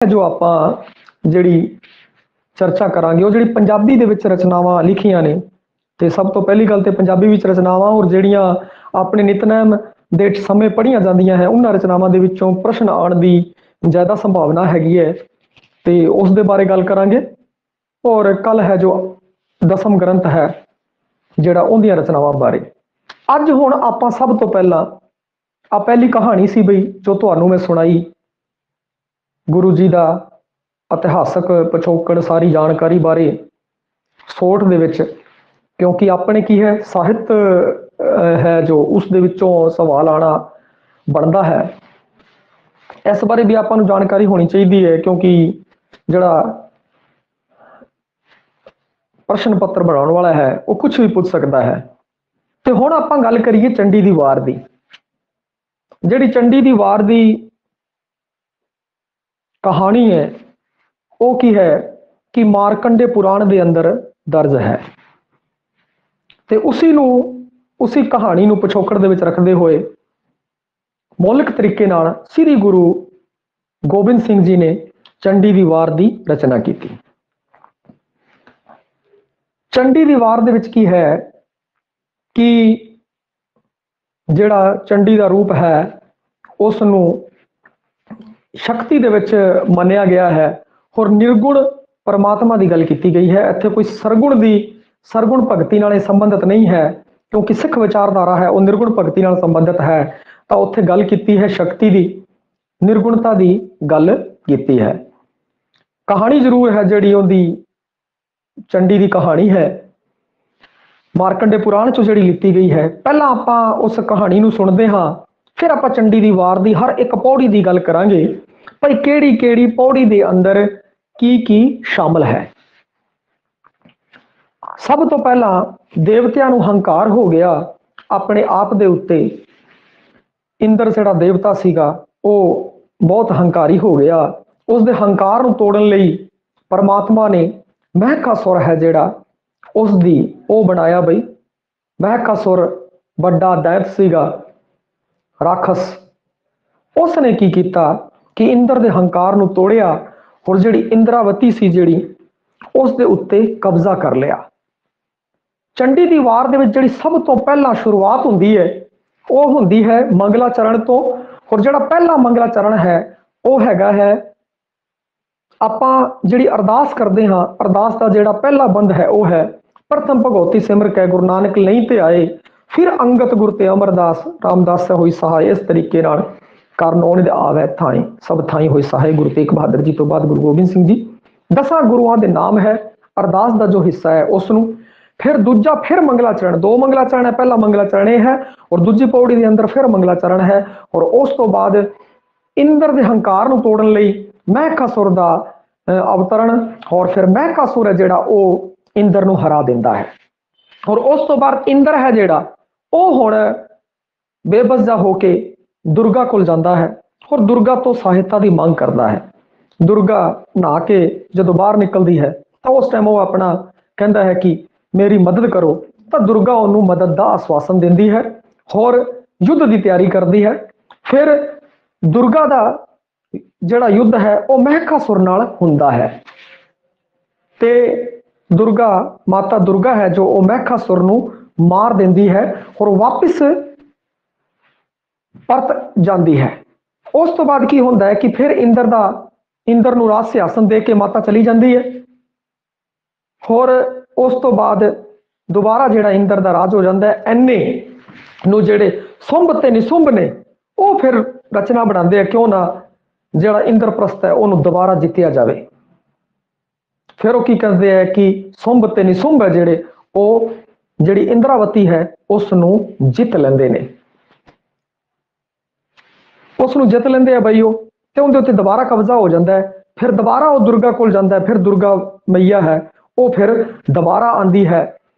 जो ਆਪਾਂ ਜਿਹੜੀ ਚਰਚਾ ਕਰਾਂਗੇ ਉਹ ਜਿਹੜੀ ਪੰਜਾਬੀ ਦੇ ਵਿੱਚ ਰਚਨਾਵਾਂ ਲਿਖੀਆਂ ਨੇ ਤੇ ਸਭ ਤੋਂ ਪਹਿਲੀ ਗੱਲ ਤੇ ਪੰਜਾਬੀ ਵਿੱਚ ਰਚਨਾਵਾਂ ਔਰ ਜਿਹੜੀਆਂ ਆਪਣੇ ਨਿਤਨੇਮ ਦੇ ਸਮੇਂ ਪੜ੍ਹੀਆਂ ਜਾਂਦੀਆਂ ਹੈ ਉਹਨਾਂ ਰਚਨਾਵਾਂ ਦੇ ਵਿੱਚੋਂ ਪ੍ਰਸ਼ਨ ਆਉਣ ਦੀ ਜ਼ਿਆਦਾ ਸੰਭਾਵਨਾ ਹੈਗੀ ਹੈ ਤੇ ਉਸ ਦੇ ਬਾਰੇ ਗੱਲ ਕਰਾਂਗੇ। ਔਰ ਕੱਲ ਹੈ ਜੋ ਦਸਮ ਗ੍ਰੰਥ ਹੈ ਜਿਹੜਾ ਉਹਦੀਆਂ ਰਚਨਾਵਾਂ ਬਾਰੇ ਅੱਜ ਹੁਣ ਆਪਾਂ ਸਭ ਤੋਂ ਪਹਿਲਾਂ ਆ ਪਹਿਲੀ ਕਹਾਣੀ ਸੀ ਬਈ ਜੋ ਤੁਹਾਨੂੰ ਮੈਂ ਸੁਣਾਈ ਗੁਰੂ ਜੀ ਦਾ ਇਤਿਹਾਸਕ ਪਿਛੋਕੜ ਸਾਰੀ ਜਾਣਕਾਰੀ ਬਾਰੇ ਸੋਟ ਦੇ ਵਿੱਚ ਕਿਉਂਕਿ ਆਪਣੇ ਕੀ ਹੈ ਸਾਹਿਤ ਹੈ ਜੋ ਉਸ ਦੇ ਵਿੱਚੋਂ ਸਵਾਲ ਆਣਾ ਬਣਦਾ ਹੈ। ਇਸ ਬਾਰੇ ਵੀ ਆਪਾਂ ਨੂੰ ਜਾਣਕਾਰੀ ਹੋਣੀ ਚਾਹੀਦੀ ਹੈ ਕਿਉਂਕਿ ਜਿਹੜਾ ਪ੍ਰਸ਼ਨ ਪੱਤਰ ਬਣਾਉਣ ਵਾਲਾ ਹੈ ਉਹ ਕੁਝ ਵੀ ਪੁੱਛ ਸਕਦਾ ਹੈ। ਤੇ ਹੁਣ ਆਪਾਂ ਗੱਲ ਕਰੀਏ ਚੰਡੀ ਦੀ ਵਾਰ ਦੀ। ਜਿਹੜੀ ਚੰਡੀ ਦੀ ਵਾਰ ਦੀ ਕਹਾਣੀ ਹੈ ਉਹ ਕੀ ਹੈ ਕਿ ਮਾਰਕੰਡੇ ਪੁਰਾਣ ਦੇ ਅੰਦਰ ਦਰਜ ਹੈ ਤੇ ਉਸੇ ਕਹਾਣੀ ਨੂੰ ਪਿਛੋਕੜ ਦੇ ਵਿੱਚ ਰੱਖਦੇ ਹੋਏ ਮੌਲਿਕ ਤਰੀਕੇ ਨਾਲ ਸ੍ਰੀ ਗੁਰੂ ਗੋਬਿੰਦ ਸਿੰਘ ਜੀ ਨੇ ਚੰਡੀ ਦੀ ਵਾਰ ਦੀ ਰਚਨਾ ਕੀਤੀ। ਚੰਡੀ ਦੀ ਵਾਰ ਦੇ ਵਿੱਚ ਕੀ ਹੈ ਕਿ ਜਿਹੜਾ ਚੰਡੀ ਦਾ ਰੂਪ ਹੈ ਉਸ ਨੂੰ ਸ਼ਕਤੀ ਦੇ ਵਿੱਚ ਮੰਨਿਆ ਗਿਆ ਹੈ ਔਰ ਨਿਰਗੁਣ ਪਰਮਾਤਮਾ ਦੀ ਗੱਲ ਕੀਤੀ ਗਈ ਹੈ। ਇੱਥੇ ਕੋਈ ਸਰਗੁਣ ਭਗਤੀ ਨਾਲ ਇਹ ਸੰਬੰਧਿਤ ਨਹੀਂ ਹੈ ਕਿਉਂਕਿ ਸਿੱਖ ਵਿਚਾਰਧਾਰਾ ਹੈ ਉਹ ਨਿਰਗੁਣ ਭਗਤੀ ਨਾਲ ਸੰਬੰਧਿਤ ਹੈ ਤਾਂ ਉੱਥੇ ਗੱਲ ਕੀਤੀ ਹੈ ਸ਼ਕਤੀ ਦੀ ਨਿਰਗੁਣਤਾ ਦੀ ਗੱਲ ਕੀਤੀ ਹੈ। ਕਹਾਣੀ ਜ਼ਰੂਰ ਹੈ ਜਿਹੜੀ ਉਹਦੀ ਚੰਡੀ ਦੀ ਕਹਾਣੀ ਹੈ ਮਾਰਕੰਡੇ ਪੁਰਾਣ ਚੋਂ ਜਿਹੜੀ ਲਿੱਤੀ ਗਈ ਹੈ। ਪਹਿਲਾਂ ਆਪਾਂ ਉਸ ਕਹਾਣੀ ਨੂੰ ਸੁਣਦੇ ਹਾਂ ਫਿਰ ਆਪਾਂ ਚੰਡੀ ਦੀ ਵਾਰ ਦੀ ਹਰ ਇੱਕ ਪੌੜੀ ਦੀ ਗੱਲ ਕਰਾਂਗੇ ਭਾਈ ਕਿਹੜੀ ਕਿਹੜੀ ਪੌੜੀ ਦੇ ਅੰਦਰ ਕੀ ਸ਼ਾਮਲ ਹੈ। ਸਭ ਤੋਂ ਪਹਿਲਾਂ ਦੇਵਤਿਆਂ ਨੂੰ ਹੰਕਾਰ ਹੋ ਗਿਆ ਆਪਣੇ ਆਪ ਦੇ ਉੱਤੇ। ਇੰਦਰ ਜਿਹੜਾ ਦੇਵਤਾ ਸੀਗਾ ਉਹ ਬਹੁਤ ਹੰਕਾਰੀ ਹੋ ਗਿਆ। ਉਸ ਦੇ ਹੰਕਾਰ ਨੂੰ ਤੋੜਨ ਲਈ ਪਰਮਾਤਮਾ ਨੇ ਮਹਿਕਾਸੁਰ ਹੈ ਜਿਹੜਾ ਉਹ ਬਣਾਇਆ ਬਈ। ਮਹਿਕਾਸੁਰ ਵੱਡਾ ਦੈਤ ਸੀਗਾ ਰਾਖਸ। ਉਸ ਨੇ ਕੀ ਕੀਤਾ ਕਿ ਇੰਦਰ ਦੇ ਹੰਕਾਰ ਨੂੰ ਤੋੜਿਆ ਔਰ ਜਿਹੜੀ ਇੰਦਰਾਵਤੀ ਸੀ ਜਿਹੜੀ ਉਸ ਦੇ ਉੱਤੇ ਕਬਜ਼ਾ ਕਰ ਲਿਆ। ਚੰਡੀ ਦੀ ਵਾਰ ਦੇ ਵਿੱਚ ਜਿਹੜੀ ਸਭ ਤੋਂ ਪਹਿਲਾਂ ਸ਼ੁਰੂਆਤ ਹੁੰਦੀ ਹੈ ਉਹ ਹੁੰਦੀ ਹੈ ਮੰਗਲਾਚਰਨ ਤੋਂ। ਔਰ ਜਿਹੜਾ ਪਹਿਲਾ ਮੰਗਲਾਚਰਨ ਹੈ ਉਹ ਹੈਗਾ ਹੈ ਆਪਾਂ ਜਿਹੜੀ ਅਰਦਾਸ ਕਰਦੇ ਹਾਂ ਅਰਦਾਸ ਦਾ ਜਿਹੜਾ ਪਹਿਲਾ ਬੰਦ ਹੈ ਉਹ ਹੈ ਪ੍ਰਥਮ ਭਗਉਤੀ ਸਿਮਰ ਕੈ ਗੁਰੂ ਨਾਨਕ ਲਈ ਤੇ ਆਏ ਫਿਰ ਅੰਗਤ ਗੁਰ ਤੇ ਅਮਰਦਾਸ ਰਾਮਦਾਸ ਹੋਈ ਸਹਾਏ। ਇਸ ਤਰੀਕੇ ਨਾਲ ਕਰਨ ਉਹਨੇ ਦੇ ਆਵੈ ਥਾਈ ਸਭ ਥਾਈ ਹੋਈ ਸਹਾਏ। ਗੁਰੂ ਤੇਗ ਬਹਾਦਰ ਜੀ ਤੋਂ ਬਾਅਦ ਗੁਰੂ ਗੋਬਿੰਦ ਸਿੰਘ ਜੀ 10 ਗੁਰੂਆਂ ਦੇ ਨਾਮ ਹੈ। ਅਰਦਾਸ ਦਾ ਜੋ ਹਿੱਸਾ ਹੈ ਉਸ ਨੂੰ ਫਿਰ ਦੂਜਾ ਫਿਰ ਮੰਗਲਾਚਰਨ ਦੋ ਮੰਗਲਾਚਰਨ ਹੈ। ਪਹਿਲਾ ਮੰਗਲਾਚਰਨ ਇਹ ਹੈ ਔਰ ਦੂਜੀ ਪੌੜੀ ਦੇ ਅੰਦਰ ਫਿਰ ਮੰਗਲਾਚਰਨ ਹੈ ਔਰ ਉਸ ਤੋਂ ਬਾਅਦ ਇੰਦਰ ਦੇ ਹੰਕਾਰ ਨੂੰ ਤੋੜਨ ਲਈ ਮਹਿਕਾਸੁਰ ਦਾ ਅਵਤਰਨ ਔਰ ਫਿਰ ਮਹਿਕਾਸੁਰ ਹੈ ਜਿਹੜਾ ਉਹ ਇੰਦਰ ਨੂੰ ਹਰਾ ਦਿੰਦਾ ਹੈ। ਔਰ ਉਸ ਤੋਂ ਬਾਅਦ ਇੰਦਰ ਹੈ ਜਿਹੜਾ ਉਹ ਹੁਣ ਬੇਬਸ ਹੋ ਕੇ ਦੁਰਗਾ ਕੋਲ ਜਾਂਦਾ ਹੈ ਔਰ ਦੁਰਗਾ ਤੋਂ ਸਹਾਇਤਾ ਦੀ ਮੰਗ ਕਰਦਾ ਹੈ। ਦੁਰਗਾ ਨਹਾ ਕੇ ਜਦੋਂ ਬਾਹਰ ਨਿਕਲਦੀ ਹੈ ਤਾਂ ਉਸ ਟਾਈਮ ਉਹ ਆਪਣਾ ਕਹਿੰਦਾ ਹੈ ਕਿ ਮੇਰੀ ਮਦਦ ਕਰੋ ਤਾਂ ਦੁਰਗਾ ਉਹਨੂੰ ਮਦਦ ਦਾ ਆਸ਼ਵਾਸਨ ਦਿੰਦੀ ਹੈ ਔਰ ਯੁੱਧ ਦੀ ਤਿਆਰੀ ਕਰਦੀ ਹੈ। ਫਿਰ ਦੁਰਗਾ ਦਾ ਜਿਹੜਾ ਯੁੱਧ ਹੈ ਉਹ ਮਹਿਕਾਸੁਰ ਨਾਲ ਹੁੰਦਾ ਹੈ ਤੇ ਮਾਤਾ ਦੁਰਗਾ ਹੈ ਜੋ ਉਹ ਮਹਿਕਾਸੁਰ ਨੂੰ ਮਾਰ ਦਿੰਦੀ ਹੈ ਔਰ ਵਾਪਿਸ ਪਰਤ ਜਾਂਦੀ ਹੈ। ਉਸ ਤੋਂ ਬਾਅਦ ਕੀ ਹੁੰਦਾ ਹੈ ਕਿ ਫਿਰ ਇੰਦਰ ਨੂੰ ਰਾਜ ਸਿਆਸਨ ਦੇ ਕੇ ਮਾਤਾ ਚਲੀ ਜਾਂਦੀ ਹੈ ਔਰ ਉਸ ਤੋਂ ਬਾਅਦ ਦੁਬਾਰਾ ਜਿਹੜਾ ਇੰਦਰ ਦਾ ਰਾਜ ਹੋ ਜਾਂਦਾ ਹੈ। ਐਨੇ ਨੂੰ ਜਿਹੜੇ ਸੁੰਭ ਤੇ ਨਿਸੁੰਭ ਨੇ ਉਹ ਫਿਰ ਰਚਨਾ ਬਣਾਉਂਦੇ ਆ ਕਿਉਂ ਨਾ ਜਿਹੜਾ ਇੰਦਰਪ੍ਰਸਤ ਹੈ ਉਹਨੂੰ ਦੁਬਾਰਾ ਜਿੱਤਿਆ ਜਾਵੇ। ਫਿਰ ਉਹ ਕੀ ਕਰਦੇ ਹੈ ਕਿ ਸੁੰਭ ਤੇ ਨਿਸੁੰਭ ਹੈ ਜਿਹੜੇ ਉਹ ਜਿਹੜੀ ਇੰਦਰਾਵਤੀ ਹੈ ਉਸ ਨੂੰ ਜਿੱਤ ਲੈਂਦੇ ਨੇ। ਉਸ ਨੂੰ ਜਿੱਤ ਲੈਂਦੇ ਆ ਬਈ ਉਹ ਤੇ ਉਹਦੇ ਉੱਤੇ ਦੁਬਾਰਾ ਕਬਜ਼ਾ ਹੋ ਜਾਂਦਾ ਹੈ। ਫਿਰ ਦੁਬਾਰਾ ਉਹ ਦੁਰਗਾ ਕੋਲ ਜਾਂਦਾ ਹੈ। ਫਿਰ ਦੁਰਗਾ ਮਈਆ ਹੈ ਉਹ ਫਿਰ ਦੁਬਾਰਾ ਆਂਦੀ ਹੈ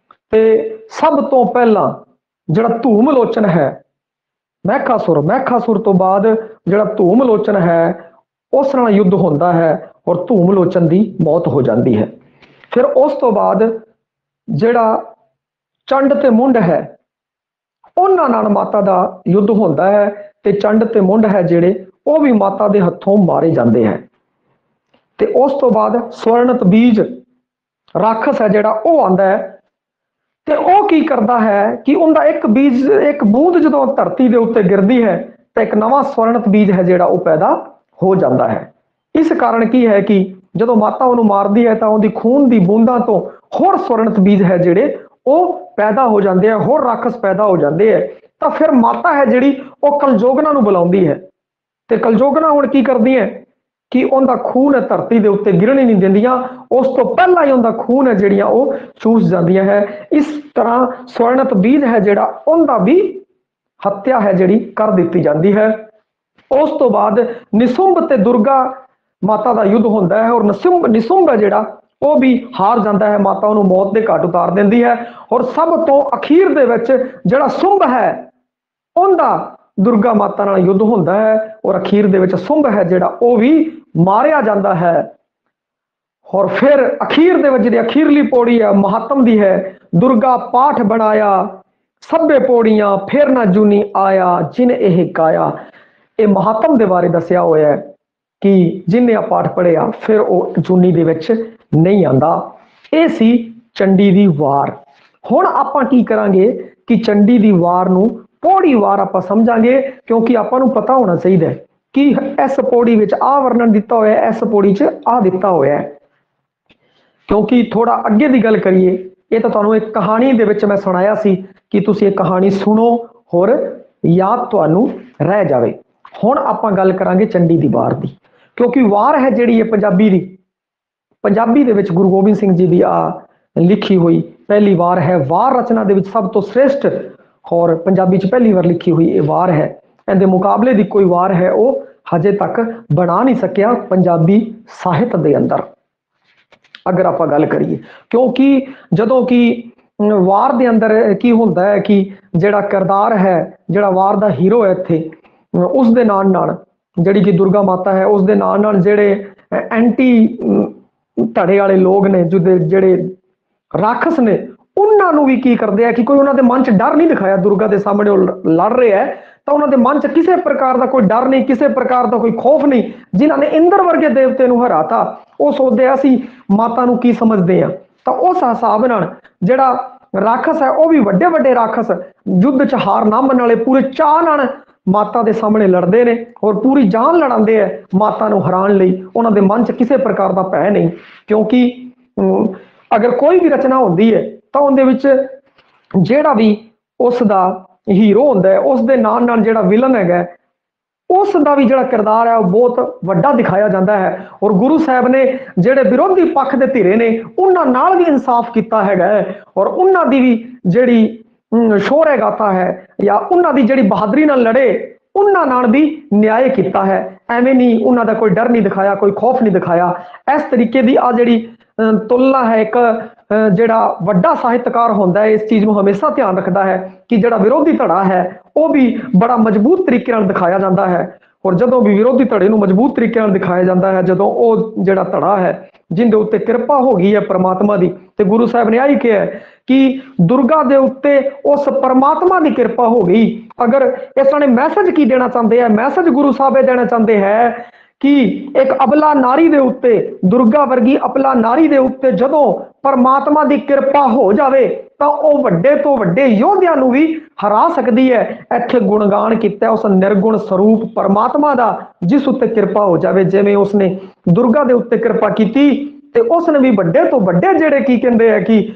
ਤੇ ਸਭ ਤੋਂ ਪਹਿਲਾਂ ਜਿਹੜਾ ਧੂਮ ਲੋਚਨ ਹੈ ਮਹਿਕਾਸੁਰ ਤੋਂ ਬਾਅਦ ਜਿਹੜਾ ਧੂਮ ਲੋਚਨ ਹੈ ਉਸ ਨਾਲ ਯੁੱਧ ਹੁੰਦਾ ਹੈ ਔਰ ਧੂਮ ਲੋਚਨ ਦੀ ਮੌਤ ਹੋ ਜਾਂਦੀ ਹੈ। ਫਿਰ ਉਸ ਤੋਂ ਬਾਅਦ ਜਿਹੜਾ ਚੰਡ ਤੇ ਮੁੰਡ ਹੈ ਉਹਨਾਂ ਨਾਲ ਮਾਤਾ ਦਾ ਯੁੱਧ ਹੁੰਦਾ ਹੈ ਤੇ ਚੰਡ ਤੇ ਮੁੰਡ ਹੈ ਜਿਹੜੇ ਉਹ ਵੀ ਮਾਤਾ ਦੇ ਹੱਥੋਂ ਮਾਰੇ ਜਾਂਦੇ ਹੈ। ਤੇ ਉਸ ਤੋਂ ਬਾਅਦ ਸਵਰਨਤ ਬੀਜ ਰਾਖਸ ਹੈ ਜਿਹੜਾ ਉਹ ਆਂਦਾ ਹੈ ਤੇ ਉਹ ਕੀ ਕਰਦਾ ਹੈ ਕਿ ਉਹਦਾ ਇੱਕ ਬੀਜ, ਇੱਕ ਬੂੰਦ ਜਦੋਂ ਧਰਤੀ ਦੇ ਉੱਤੇ ਗਿਰਦੀ ਹੈ ਤਾਂ ਇੱਕ ਨਵਾਂ ਸਵਰਨਤ ਬੀਜ ਹੈ ਜਿਹੜਾ ਉਹ ਪੈਦਾ ਹੋ ਜਾਂਦਾ ਹੈ। ਇਸ ਕਾਰਨ ਕੀ ਹੈ ਕਿ ਜਦੋਂ ਮਾਤਾ ਉਹਨੂੰ ਮਾਰਦੀ ਹੈ ਤਾਂ ਉਹਦੀ ਖੂਨ ਦੀ ਬੂੰਦਾਂ ਤੋਂ ਹੋਰ ਸਵਰਨਤ ਬੀਜ ਹੈ ਜਿਹੜੇ ਉਹ ਪੈਦਾ ਹੋ ਜਾਂਦੇ ਆ, ਹੋਰ ਰਾਖਸ ਪੈਦਾ ਹੋ ਜਾਂਦੇ ਹੈ। ਤਾਂ ਫਿਰ ਮਾਤਾ ਹੈ ਜਿਹੜੀ ਉਹ ਕਲਯੋਗਨਾ ਨੂੰ ਬੁਲਾਉਂਦੀ ਹੈ ਤੇ ਕਲਯੋਗਨਾ ਹੁਣ ਕੀ ਕਰਦੀ ਹੈ ਕਿ ਉਹਦਾ ਖੂਨ ਧਰਤੀ ਦੇ ਉੱਤੇ ਗਿਰਨ ਹੀ ਨਹੀਂ ਦਿੰਦੀਆਂ, ਉਸ ਤੋਂ ਪਹਿਲਾਂ ਹੀ ਉਹਦਾ ਖੂਨ ਹੈ ਜਿਹੜੀਆਂ ਉਹ ਚੂਸ ਜਾਂਦੀਆਂ ਹੈ। ਇਸ ਤਰ੍ਹਾਂ ਸਵਰਨਤ ਬੀਜ ਹੈ ਜਿਹੜਾ ਉਹਦਾ ਵੀ ਹੱਤਿਆ ਹੈ ਜਿਹੜੀ ਕਰ ਦਿੱਤੀ ਜਾਂਦੀ ਹੈ। ਉਸ ਤੋਂ ਬਾਅਦ ਨਿਸੁੰਭ ਤੇ ਦੁਰਗਾ ਮਾਤਾ ਦਾ ਯੁੱਧ ਹੁੰਦਾ ਹੈ ਔਰ ਨਿਸੁੰਭ ਹੈ ਜਿਹੜਾ ਉਹ ਵੀ ਹਾਰ ਜਾਂਦਾ ਹੈ, ਮਾਤਾ ਉਹਨੂੰ ਮੌਤ ਦੇ ਘਾਟ ਉਤਾਰ ਦਿੰਦੀ ਹੈ। ਔਰ ਸਭ ਤੋਂ ਅਖੀਰ ਦੇ ਵਿੱਚ ਜਿਹੜਾ ਸੁੰਭ ਹੈ ਉਹਦਾ ਦੁਰਗਾ ਮਾਤਾ ਨਾਲ ਯੁੱਧ ਹੁੰਦਾ ਹੈ ਔਰ ਅਖੀਰ ਦੇ ਵਿੱਚ ਸੁੰਭ ਹੈ ਜਿਹੜਾ ਉਹ ਵੀ ਮਾਰਿਆ ਜਾਂਦਾ ਹੈ। ਔਰ ਫਿਰ ਅਖੀਰ ਦੇ ਵਿੱਚ ਜਿਹੜੀ ਅਖੀਰਲੀ ਪੌੜੀ ਹੈ ਮਹਾਤਮ ਦੀ ਹੈ, ਦੁਰਗਾ ਪਾਠ ਬਣਾਇਆ ਸਭੇ ਪੌੜੀਆਂ ਫਿਰ ਨਾ ਜੂਨੀ ਆਇਆ ਜਿਨ ਇਹ ਗਾਇਆ। ਇਹ ਮਹਾਤਮ ਦੇ ਬਾਰੇ ਦੱਸਿਆ ਹੋਇਆ ਹੈ ਕਿ ਜਿਹਨੇ ਆ ਪਾਠ ਪੜਿਆ ਫਿਰ ਉਹ ਜੂਨੀ ਦੇ ਵਿੱਚ ਨਹੀਂ ਆਂਦਾ। ਇਹ ਸੀ ਚੰਡੀ ਦੀ ਵਾਰ। ਹੁਣ ਆਪਾਂ ਕੀ ਕਰਾਂਗੇ ਕਿ ਚੰਡੀ ਦੀ ਵਾਰ ਨੂੰ ਪੌੜੀ ਵਾਰ ਆਪਾਂ ਸਮਝਾਂਗੇ, ਕਿਉਂਕਿ ਆਪਾਂ ਨੂੰ ਪਤਾ ਹੋਣਾ ਚਾਹੀਦਾ ਹੈ ਕਿ ਇਸ ਪੌੜੀ ਵਿੱਚ ਆ ਵਰਣਨ ਦਿੱਤਾ ਹੋਇਆ ਹੈ, ਇਸ ਪੌੜੀ 'ਚ ਆ ਦਿੱਤਾ ਹੋਇਆ ਹੈ। ਕਿਉਂਕਿ ਥੋੜਾ ਅੱਗੇ ਦੀ ਗੱਲ ਕਰੀਏ, ਇਹ ਤਾਂ ਤੁਹਾਨੂੰ ਇੱਕ ਕਹਾਣੀ ਦੇ ਵਿੱਚ ਮੈਂ ਸੁਣਾਇਆ ਸੀ ਕਿ ਤੁਸੀਂ ਇਹ ਕਹਾਣੀ ਸੁਣੋ ਹੋਰ ਯਾਦ ਤੁਹਾਨੂੰ ਰਹਿ ਜਾਵੇ। ਹੁਣ ਆਪਾਂ ਗੱਲ ਕਰਾਂਗੇ ਚੰਡੀ ਦੀ ਵਾਰ ਦੀ, ਕਿਉਂਕਿ ਵਾਰ ਹੈ ਜਿਹੜੀ ਹੈ ਪੰਜਾਬੀ ਦੇ ਵਿੱਚ ਗੁਰੂ ਗੋਬਿੰਦ ਸਿੰਘ ਜੀ ਦੀ ਆ ਲਿਖੀ ਹੋਈ ਪਹਿਲੀ ਵਾਰ ਹੈ। ਵਾਰ ਰਚਨਾ ਦੇ ਵਿੱਚ ਸਭ ਤੋਂ ਸ੍ਰੇਸ਼ਟ ਔਰ ਪੰਜਾਬੀ 'ਚ ਪਹਿਲੀ ਵਾਰ ਲਿਖੀ ਹੋਈ ਇਹ ਵਾਰ ਹੈ। ਇਹਦੇ ਮੁਕਾਬਲੇ ਦੀ ਕੋਈ ਵਾਰ ਹੈ ਉਹ ਹਜੇ ਤੱਕ ਬਣਾ ਨਹੀਂ ਸਕਿਆ ਪੰਜਾਬੀ ਸਾਹਿਤ ਦੇ ਅੰਦਰ, ਅਗਰ ਆਪਾਂ ਗੱਲ ਕਰੀਏ। ਕਿਉਂਕਿ ਜਦੋਂ ਕਿ ਵਾਰ ਦੇ ਅੰਦਰ ਕੀ ਹੁੰਦਾ ਹੈ ਕਿ ਜਿਹੜਾ ਕਿਰਦਾਰ ਹੈ, ਜਿਹੜਾ ਵਾਰ ਦਾ ਹੀਰੋ ਹੈ ਇੱਥੇ, ਉਸ ਦੇ ਨਾਲ ਜਿਹੜੀ ਕਿ ਦੁਰਗਾ ਮਾਤਾ ਹੈ, ਉਸ ਦੇ ਨਾਲ ਜਿਹੜੇ ਐਂਟੀ ਧੜੇ ਵਾਲੇ ਲੋਕ ਨੇ, ਜਿਹੜੇ ਰਾਖਸ ਨੇ, ਉਹਨਾਂ ਨੂੰ ਵੀ ਕੀ ਕਰਦੇ ਆ ਕਿ ਕੋਈ ਉਹਨਾਂ ਦੇ ਮਨ 'ਚ ਡਰ ਨਹੀਂ ਦਿਖਾਇਆ। ਦੁਰਗਾ ਦੇ ਸਾਹਮਣੇ ਉਹ ਲੜ ਰਹੇ ਹੈ ਤਾਂ ਉਹਨਾਂ ਦੇ ਮਨ 'ਚ ਕਿਸੇ ਪ੍ਰਕਾਰ ਦਾ ਕੋਈ ਡਰ ਨਹੀਂ, ਕਿਸੇ ਪ੍ਰਕਾਰ ਦਾ ਕੋਈ ਖੌਫ ਨਹੀਂ। ਜਿਨ੍ਹਾਂ ਨੇ ਇੰਦਰ ਵਰਗੇ ਦੇਵਤੇ ਨੂੰ ਹਰਾਤਾ ਉਹ ਸੋਚਦੇ ਆ ਅਸੀਂ ਮਾਤਾ ਨੂੰ ਕੀ ਸਮਝਦੇ ਆ। ਤਾਂ ਉਸ ਹਿਸਾਬ ਨਾਲ ਜਿਹੜਾ ਰਾਖਸ ਹੈ ਉਹ ਵੀ ਵੱਡੇ ਵੱਡੇ ਰਾਖਸ ਯੁੱਧ 'ਚ ਹਾਰ ਨਾ ਮੰਨਣ ਵਾਲੇ ਪੂਰੇ ਚਾਅ ਨਾਲ ਮਾਤਾ ਦੇ ਸਾਹਮਣੇ ਲੜਦੇ ਨੇ ਔਰ ਪੂਰੀ ਜਾਨ ਲੜਾਉਂਦੇ ਆ ਮਾਤਾ ਨੂੰ ਹਰਾਉਣ ਲਈ। ਉਹਨਾਂ ਦੇ ਮਨ 'ਚ ਕਿਸੇ ਪ੍ਰਕਾਰ ਦਾ ਭੈ ਨਹੀਂ, ਕਿਉਂਕਿ ਅਗਰ ਕੋਈ ਵੀ ਰਚਨਾ ਹੁੰਦੀ ਹੈ ਤਾਂ ਉਹਦੇ ਵਿੱਚ ਜਿਹੜਾ ਵੀ ਉਸ ਦਾ ਹੀਰੋ ਹੁੰਦਾ ਹੈ, ਉਸ ਦੇ ਨਾਲ ਜਿਹੜਾ ਵਿਲਨ ਹੈਗਾ ਉਸ ਦਾ ਵੀ ਜਿਹੜਾ ਕਿਰਦਾਰ ਹੈ ਉਹ ਬਹੁਤ ਵੱਡਾ ਦਿਖਾਇਆ ਜਾਂਦਾ ਹੈ। ਔਰ ਗੁਰੂ ਸਾਹਿਬ ਨੇ ਜਿਹੜੇ ਵਿਰੋਧੀ ਪੱਖ ਦੇ ਧਿਰੇ ਨੇ ਉਹਨਾਂ ਨਾਲ ਵੀ ਇਨਸਾਫ ਕੀਤਾ ਹੈਗਾ ਔਰ ਉਹਨਾਂ ਦੀ ਵੀ ਜਿਹੜੀ ਸ਼ੋਹਰੇ ਗਾਥਾ ਹੈ ਜਾਂ ਉਹਨਾਂ ਦੀ ਜਿਹੜੀ ਬਹਾਦਰੀ ਨਾਲ ਲੜੇ ਉਹਨਾਂ ਨਾਲ ਵੀ ਨਿਆਂ ਕੀਤਾ ਹੈ। ਐਵੇਂ ਨਹੀਂ ਉਹਨਾਂ ਦਾ ਕੋਈ ਡਰ ਨਹੀਂ ਦਿਖਾਇਆ, ਕੋਈ ਖੌਫ ਨਹੀਂ ਦਿਖਾਇਆ। ਇਸ ਤਰੀਕੇ ਦੀ ਆ ਜਿਹੜੀ ਤੁਲਨਾ ਹੈ, ਇੱਕ ਜਿਹੜਾ ਵੱਡਾ ਸਾਹਿਤਕਾਰ ਹੁੰਦਾ ਹੈ ਇਸ ਚੀਜ਼ ਨੂੰ ਹਮੇਸ਼ਾ ਧਿਆਨ ਰੱਖਦਾ ਹੈ ਕਿ ਜਿਹੜਾ ਵਿਰੋਧੀ ਧੜਾ ਹੈ ਉਹ ਵੀ ਬੜਾ ਮਜ਼ਬੂਤ ਤਰੀਕੇ ਨਾਲ ਦਿਖਾਇਆ ਜਾਂਦਾ ਹੈ। ਔਰ ਜਦੋਂ ਵੀ ਵਿਰੋਧੀ ਧੜੇ ਨੂੰ ਮਜ਼ਬੂਤ ਤਰੀਕੇ ਨਾਲ ਦਿਖਾਇਆ ਜਾਂਦਾ ਹੈ, ਜਦੋਂ ਉਹ ਜਿਹੜਾ ਧੜਾ ਹੈ ਜਿੰਦੇ ਉੱਤੇ ਕਿਰਪਾ ਹੋ ਗਈ ਹੈ ਪਰਮਾਤਮਾ ਦੀ, ਤੇ ਗੁਰੂ ਸਾਹਿਬ ਨੇ ਆਹੀ ਕਿਹਾ ਕਿ ਦੁਰਗਾ ਦੇ ਉੱਤੇ ਉਸ ਪਰਮਾਤਮਾ ਦੀ ਕਿਰਪਾ ਹੋ ਗਈ। ਅਗਰ ਇਸ ਨੇ ਮੈਸੇਜ ਕੀ ਦੇਣਾ ਚਾਹੁੰਦੇ ਹੈ, ਮੈਸੇਜ ਗੁਰੂ ਸਾਹਿਬ ਇਹ ਦੇਣਾ ਚਾਹੁੰਦੇ ਹੈ ਕਿ ਇੱਕ ਅਬਲਾ ਨਾਰੀ ਦੇ ਉੱਤੇ, ਦੁਰਗਾ ਵਰਗੀ ਅਬਲਾ ਨਾਰੀ ਦੇ ਉੱਤੇ ਜਦੋਂ ਪਰਮਾਤਮਾ ਦੀ ਕਿਰਪਾ ਹੋ ਜਾਵੇ ਤਾਂ ਉਹ ਵੱਡੇ ਤੋਂ ਵੱਡੇ ਯੋਧਿਆਂ ਨੂੰ ਵੀ ਹਰਾ ਸਕਦੀ ਹੈ। ਇੱਥੇ ਗੁਣਗਾਨ ਕੀਤਾ ਉਸ ਨਿਰਗੁਣ ਸਰੂਪ ਪਰਮਾਤਮਾ ਦਾ ਜਿਸ ਉੱਤੇ ਕਿਰਪਾ ਹੋ ਜਾਵੇ। ਜਿਵੇਂ ਉਸਨੇ ਦੁਰਗਾ ਦੇ ਉੱਤੇ ਕਿਰਪਾ ਕੀਤੀ ਤੇ ਉਸਨੇ ਵੀ ਵੱਡੇ ਤੋਂ ਵੱਡੇ ਜਿਹੜੇ ਕੀ ਕਹਿੰਦੇ ਆ ਕਿ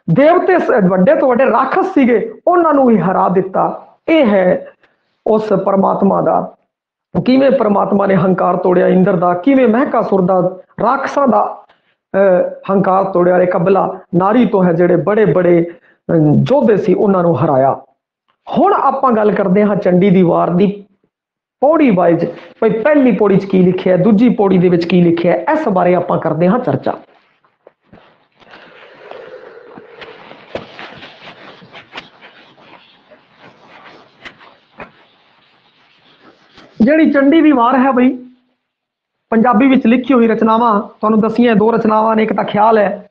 ਦੇਵਤੇ, ਵੱਡੇ ਤੋਂ ਵੱਡੇ ਰਾਖਸ ਸੀਗੇ, ਉਹਨਾਂ ਨੂੰ ਵੀ ਹਰਾ ਦਿੱਤਾ। ਇਹ ਹੈ ਉਸ ਪਰਮਾਤਮਾ ਦਾ, ਕਿਵੇਂ ਪਰਮਾਤਮਾ ਨੇ ਹੰਕਾਰ ਤੋੜਿਆ ਇੰਦਰ ਦਾ, ਕਿਵੇਂ ਮਹਿਕਾਸੁਰ ਦਾ, ਰਾਖਸਾਂ ਦਾ ਹੰਕਾਰ ਤੋੜਿਆ। ਇੱਕ ਅਬਲਾ ਨਾਰੀ ਤੋਂ ਹੈ ਜਿਹੜੇ ਬੜੇ ਬੜੇ ਯੋਧੇ ਸੀ ਉਹਨਾਂ ਨੂੰ ਹਰਾਇਆ। ਹੁਣ ਆਪਾਂ ਗੱਲ ਕਰਦੇ ਹਾਂ ਚੰਡੀ ਦੀ ਵਾਰ ਦੀ ਪੌੜੀ ਵਾਈਜ਼, ਭਾਈ ਪਹਿਲੀ ਪੌੜੀ 'ਚ ਕੀ ਲਿਖਿਆ, ਦੂਜੀ ਪੌੜੀ ਦੇ ਵਿੱਚ ਕੀ ਲਿਖਿਆ, ਇਸ ਬਾਰੇ ਆਪਾਂ ਕਰਦੇ ਹਾਂ ਚਰਚਾ। ਜਿਹੜੀ ਚੰਡੀ ਦੀ ਵਾਰ ਹੈ ਬਈ ਪੰਜਾਬੀ ਵਿੱਚ ਲਿਖੀ ਹੋਈ ਰਚਨਾਵਾਂ ਤੁਹਾਨੂੰ ਦੱਸੀਆਂ ਦੋ ਰਚਨਾਵਾਂ ਨੇ। ਇੱਕ ਤਾਂ ਖਿਆਲ ਹੈ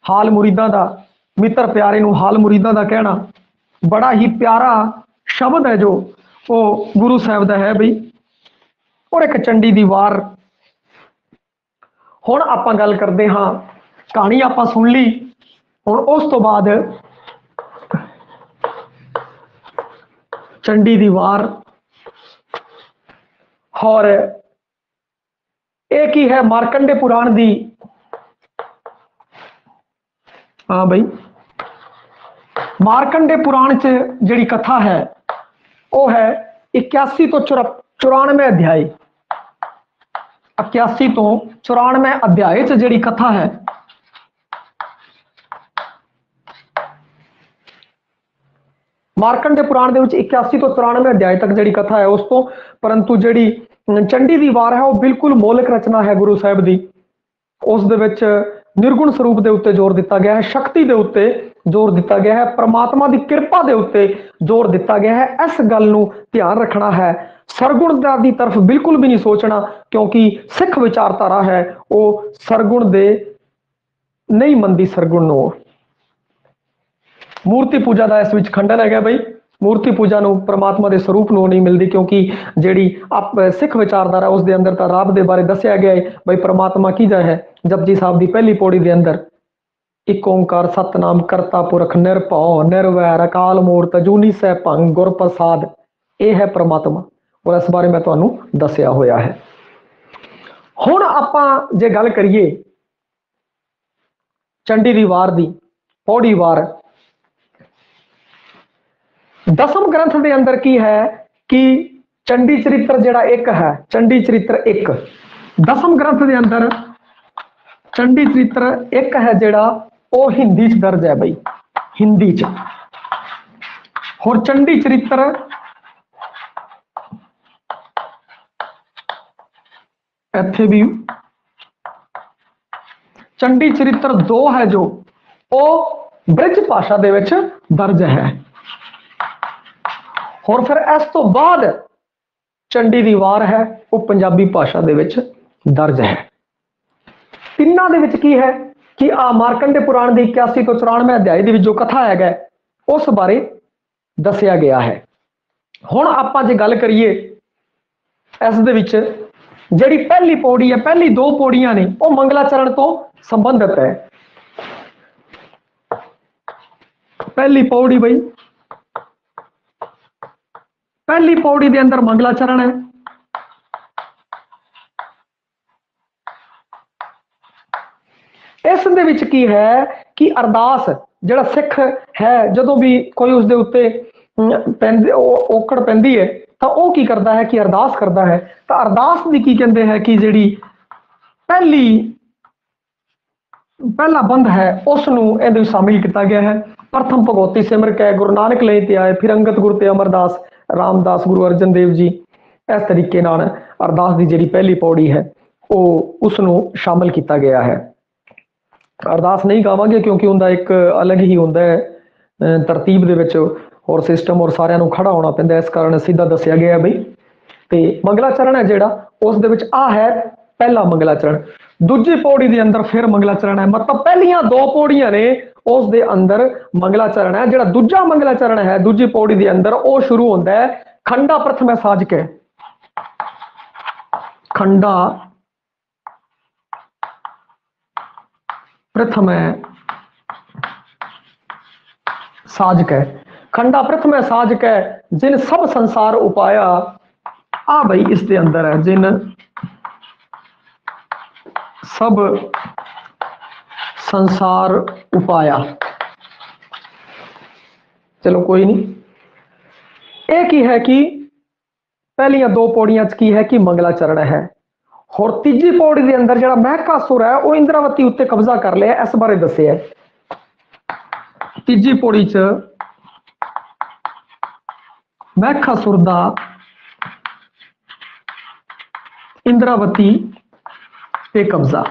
ਹਾਲ ਮੁਰੀਦਾਂ ਦਾ, ਮਿੱਤਰ ਪਿਆਰੇ ਨੂੰ ਹਾਲ ਮੁਰੀਦਾਂ ਦਾ ਕਹਿਣਾ ਬੜਾ ਹੀ ਪਿਆਰਾ ਸ਼ਬਦ ਹੈ ਜੋ ਉਹ ਗੁਰੂ ਸਾਹਿਬ ਦਾ ਹੈ ਬਈ। ਔਰ ਇੱਕ ਚੰਡੀ ਦੀ ਵਾਰ। ਹੁਣ ਆਪਾਂ ਗੱਲ ਕਰਦੇ ਹਾਂ, ਕਹਾਣੀ ਆਪਾਂ ਸੁਣ ਲਈ। ਹੁਣ ਉਸ ਤੋਂ ਬਾਅਦ ਚੰਡੀ ਦੀ ਵਾਰ, और एक ही है मार्कंडे पुराण दी। हाँ भाई, मार्कंडे पुराण च जिहड़ी कथा है वह है 81 तो 94 अध्याय। 81 तो 94 अध्याय च जिहड़ी कथा है मार्कंडे पुराण दे विच 81 तो 94 अध्याय तक जिहड़ी कथा है उस तो, परंतु जिहड़ी चंडी दी वार है वह बिल्कुल मौलिक रचना है गुरु साहिब दी। उस दे विच निर्गुण स्वरूप के उत्ते जोर दिता गया है, शक्ति के उत्ते जोर दिता गया है, परमात्मा की कृपा के उत्ते जोर दिता गया है। इस गल नूं ध्यान रखना है, सरगुण की तरफ बिल्कुल भी नहीं सोचना, क्योंकि सिख विचारधारा है वो सरगुण दे नहीं मनती। सरगुण नूं मूर्ति पूजा का इस विच खंडन है बई। मूर्ति पूजा नूं परमात्मा के स्वरूप नूं नहीं मिलती, क्योंकि जिहड़ी आप सिख विचारधारा उस दे अंदर तां रब दे बारे दस्सिया गया है बई परमात्मा किहदा है। जपजी साहब की पहली पौड़ी के अंदर एक ओंकार सतनाम करता पुरख निरभौ निर्वैर अकाल मूरत अजूनी सैभंग गुर प्रसाद, यह है परमात्मा, और इस बारे मैं तुहानूं दस्सिया होया है। हुण आपां जे गल करिए चंडी दी वार दी, पौड़ी वार, दसम ग्रंथ के अंदर की है कि चंडी चरित्र जिहड़ा एक है, चंडी चरित्र एक दसम ग्रंथ के अंदर चंडी चरित्र एक है जिहड़ा वो हिंदी च दर्ज है बई, हिंदी च। और चंडी चरित्र इत्थे भी चंडी चरित्र 2 है जो वो ब्रिज भाषा दे विच दर्ज है। और फिर इस तो बाद चंडी दी वार है वो पंजाबी भाषा दे विच दर्ज है। तिन्नां दे विच की है कि आ मार्कंडे पुराण दी 81 तो 94 अध्याय दी विच जो कथा है उस बारे दस्सिया गया है। हुण आपां जे गल करिए इस दे विच जिहड़ी पहली पौड़ी है, पहली 2 पौड़ियां ने वो मंगलाचरण तो संबंधित है। पहली पौड़ी बई, पहली पौड़ी के अंदर मंगलाचरण है। इस दे विच की है कि अरदास जिहड़ा सिख है जदों भी कोई उसदे उत्ते औकड़ पैंदी है तो वह की करता है कि अरदास करता है। तो अरदास दी की कहते हैं कि जिहड़ी पहला बंद है उसनूं इहदे विच शामिल किया गया है। प्रथम भगवती सिमर कै गुरु नानक ले ते आए, फिर अंगत गुरु ते अमरदास, रामदास, गुरु अर्जन देव जी। इस तरीके नाल अरदास की जिहड़ी पहली पौड़ी है वो उसनूं शामिल किया गया है। अरदास नहीं गावांगे क्योंकि उनका एक अलग ही होंदा है तरतीब दे विच और सिस्टम, और सारिਆਂ ਨੂੰ खड़ा होना पैंदा, इस कारण सीधा दस्सिया गया बई। ते मंगलाचरण है जिहड़ा उस दे विच आ है पहला मंगलाचरण। दूजी पौड़ी के अंदर फिर मंगलाचरण है, मतलब पहलियां 2 पौड़ियां ने उस दे अंदर मंगलाचरण है। जिहड़ा दूजा मंगलाचरण है दूजी पौड़ी के अंदर वो शुरू होंदा है खंडा प्रथम साज के। खंडा प्रथम साज कै, खंडा प्रथम साज कै जिन सब संसार उपाया। आ भाई इस दे अंदर है जिन सब संसार उपाया। चलो कोई नहीं। एक ही है कि पहलियां 2 पौड़ियां की है कि मंगलाचरण है, और तीजी पौड़ी के अंदर जिहड़ा महकासुर है वो इंद्रावती उत्ते कब्जा कर लिया, इस बारे दस्सिया। तीजी पौड़ी च महकासुर दा इंद्रावती पे कब्जा,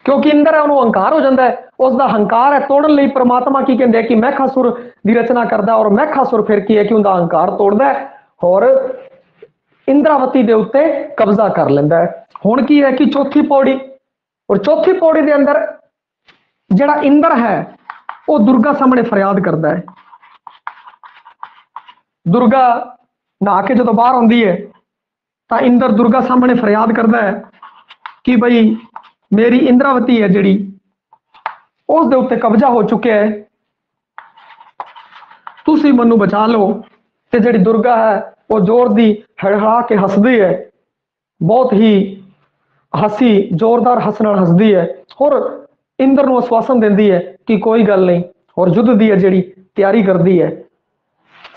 क्योंकि इंद्र है उन्होंने अहंकार हो जाता है, उसका हंकार है तोड़न लई परमात्मा की कहते हैं कि महकासुर की रचना करता, और महकासुर फिर की है कि उनका अहंकार तोड़ता है और इंद्रावती के उत्ते कब्जा कर लेंदा है। हुण की है कि चौथी पौड़ी, और चौथी पौड़ी के अंदर जिहड़ा इंद्र है वो दुर्गा सामने फरियाद करता है। दुर्गा नहा के जो बाहर आती है तो इंद्र दुर्गा सामने फरियाद करता है कि भाई मेरी इंद्रावती है जिहड़ी उस दे उत्ते कब्जा हो चुकिया है, तुसी मनु बचा लो। ते जिहड़ी दुर्गा है वो जोर दी हड़हड़ा के हसदी है, बहुत ही हसी जोरदार हस नाल हसदी है और इंद्र नूं आश्वासन दिंदी है कि कोई गल नहीं, और युद्ध दी है जिहड़ी तैयारी करदी है,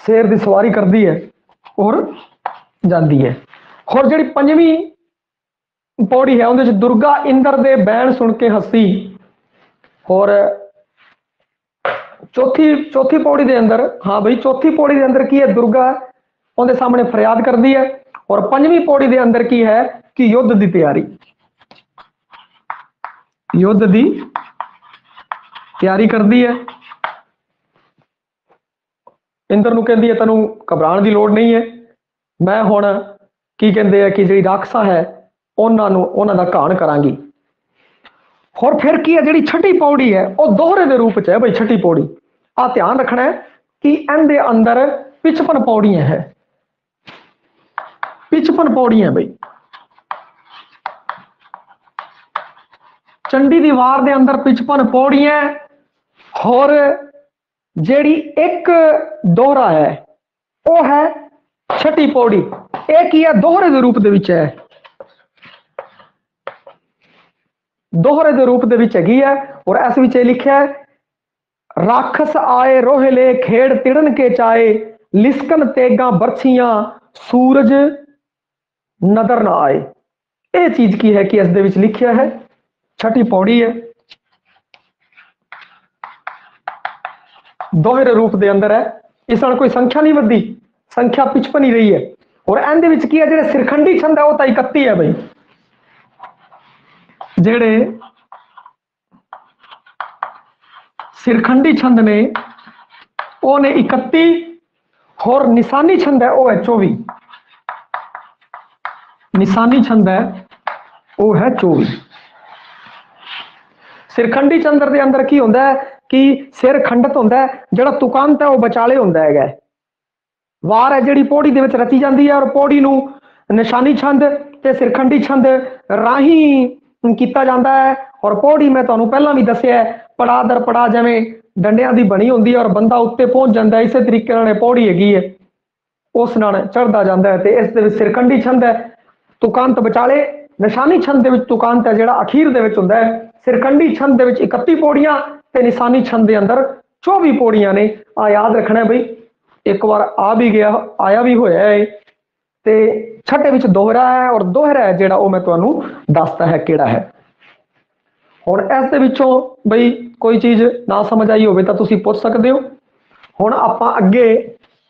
शेर दी सवारी करदी है और जाती है। और जिहड़ी पंजवीं पौड़ी है उहदे च दुर्गा इंद्र दे बैन सुन के हसी। और चौथी पौड़ी दे अंदर, हाँ भाई चौथी पौड़ी दे अंदर की है, दुर्गा उहदे सामने फरियाद करदी है। और पंजवीं पौड़ी दे अंदर की है कि युद्ध दी तैयारी, युद्ध दी तैयारी करदी है। इंद्र नूं कहंदी है तैनूं घबराउण दी लोड़ नहीं है, मैं हुण की कहंदे आ कि जिहड़ी राखसा है उन्हां दा घाण करांगी। और फिर की है जिहड़ी छठी पौड़ी है वो दोहरे दे रूप च है भाई। छठी पौड़ी आ ध्यान रखना है कि इहदे अंदर 55 पौड़ियां है, 55 पौड़ियां भाई। चंडी दी वार दे अंदर 55 पौड़ियां। और जिहड़ी एक दोहरा है वो है छठी पौड़ी, एक ही है दोहरे दे रूप दे विच है, दोहरे दे रूप दे विच हैगी है। और इस विच लिखिया है, राखस आए रोहले खेड़ तिड़न के चाए, लिस्कन तेगा बरछियां सूरज नदर ना आए। ये चीज की है कि इस दे विच लिखिया है, छठी पौड़ी है, दोहरे रूप दे अंदर है, इस नाल कोई संख्या नहीं वधी, संख्या 55 ही रही है। और इहदे विच की है जिहड़े सिरखंडी छंद है वो तां 31 है भाई, जिहड़े सिरखंडी छंद ने वो ने 31 और निशानी छंद है वो है 24, निशानी छंद है वो है 24। सिरखंडी चंद्र के अंदर की होंदा है कि सिर खंडित होंदा है, जिहड़ा तुकांत है वो विचाले होंदा है, वार है जिहड़ी पौड़ी दे विच रची जाती है। और पौड़ी नूं निशानी छंद ते सिरखंडी छंद राही कीता जाता है। और पौड़ी मैं तुहानूं पहलां भी दस्सिआ है, पड़ा दर पड़ा जिवें डंडियां दी बनी होंदी है और बंदा उत्ते पहुंच जाता है, इसे तरीके नाल पौड़ी हैगी है, उस नाल चढ़दा जांदा है। ते इस दे विच सिरखंडी छंद है, तुकांत विचाले, निशानी छंद दे विच तुकांत है जिहड़ा अखीर दे विच हुंदा है। सिरखंडी छंद दे विच 31 पौड़ियां ते निशानी छंद दे अंदर 24 पौड़ियां ने। आ याद रखना है बई, एक बार आ भी गया, आया भी होया है। ते छठे विच दोहरा है, और दोहरा है जिहड़ा वो मैं तुहानूं दसदा है किहड़ा है। हुण इस दे विचों बई कोई चीज ना समझ आई होवे तां तुसीं पुछ सकदे हो। हुण आपां अगे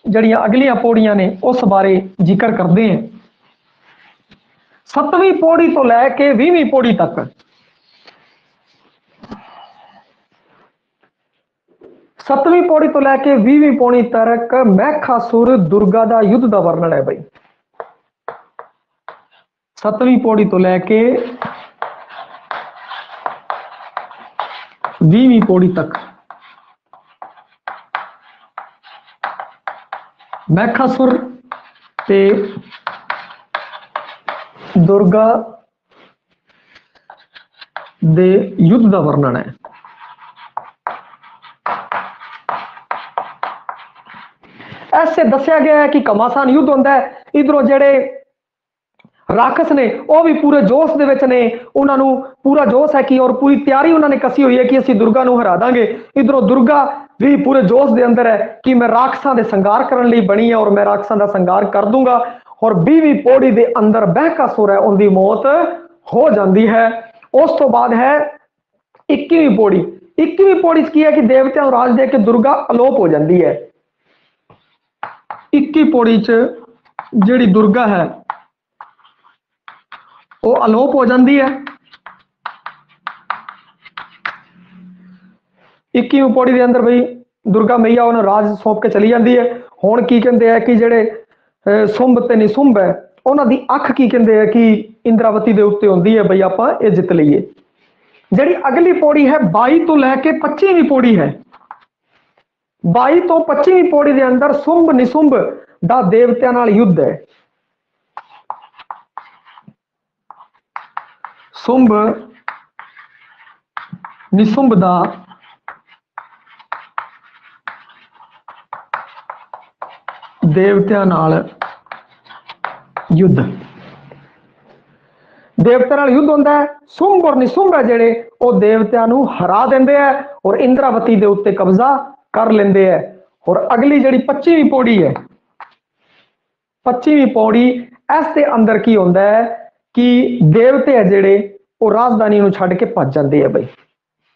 जिहड़ियां अगलियां पौड़ियां ने उस बारे जिक्र करदे हैं। 7वीं पौड़ी तो लैके 20वीं पौड़ी तक, 7वीं पौड़ी तो लैके 20वीं पौड़ी तक महिषासुर दुर्गा दा युद्ध दा वर्णन है भाई। 7वीं पौड़ी तो लैके 20वीं पौड़ी तक महिषासुर ते दुर्गा दे युद्ध दा वर्णन है। ऐसे दस्या गया है कि घमासान युद्ध होंदा है, इधरों जेड़े राक्षस ने वो भी पूरे जोश दे विच ने, उन्हां नूं पूरा जोश है कि और पूरी तैयारी उन्होंने कसी हुई है कि असीं दुर्गा नूं हरा दांगे। इधरों दुर्गा भी पूरे जोश दे अंदर है कि मैं राक्षसां दे संगार करने लई बनी है और मैं राक्षसां दा संगार कर दूंगा। और 20वीं पौड़ी दे अंदर महिषासुर है, उनकी मौत हो जाती है। उस तो बाद है 21वीं पौड़ी। 21वीं पौड़ी की है कि देवतियां राज दे के दुर्गा अलोप हो जाती है। 21 पौड़ी च जिहड़ी दुर्गा है वो अलोप हो जाती है। 21वीं पौड़ी के अंदर भाई दुर्गा मैया उन्हें राज सौंप के चली जाती है। हुण की कहते हैं कि जिहड़े सुंभ ते निसुंभ है उन्हां दी अख की कहते हैं कि इंद्रावती के उत्ते होंदी है, बई आपां ये जित लईए। जिहड़ी अगली पौड़ी है 22 तो लैके 25वीं पौड़ी है। 22 तो 25वीं पौड़ी के अंदर सुंभ निसुंभ दा देवतियां नाल युद्ध है। ਸੁੰਭ ਨਿਸੁੰਭ ਦਾ ਦੇਵਤਿਆਂ ਨਾਲ ਯੁੱਧ। ਦੇਵਤਿਆਂ ਨਾਲ ਯੁੱਧ ਹੁੰਦਾ ਹੈ। ਸੁੰਭ ਔਰ ਨਿਸੁੰਭ ਹੈ ਜਿਹੜੇ ਉਹ ਦੇਵਤਿਆਂ ਨੂੰ ਹਰਾ ਦਿੰਦੇ ਹੈ ਔਰ ਇੰਦਰਾਵਤੀ ਦੇ ਉੱਤੇ ਕਬਜ਼ਾ ਕਰ ਲੈਂਦੇ ਹੈ। ਔਰ ਅਗਲੀ ਜਿਹੜੀ 25ਵੀਂ ਪੌੜੀ ਹੈ, 25ਵੀਂ ਪੌੜੀ, ਇਸ ਦੇ ਅੰਦਰ ਕੀ ਹੁੰਦਾ ਹੈ ਕਿ ਦੇਵਤੇ ਹੈ ਜਿਹੜੇ ਉਹ ਰਾਜਧਾਨੀ ਨੂੰ ਛੱਡ ਕੇ ਭੱਜ ਜਾਂਦੇ ਆ ਬਈ।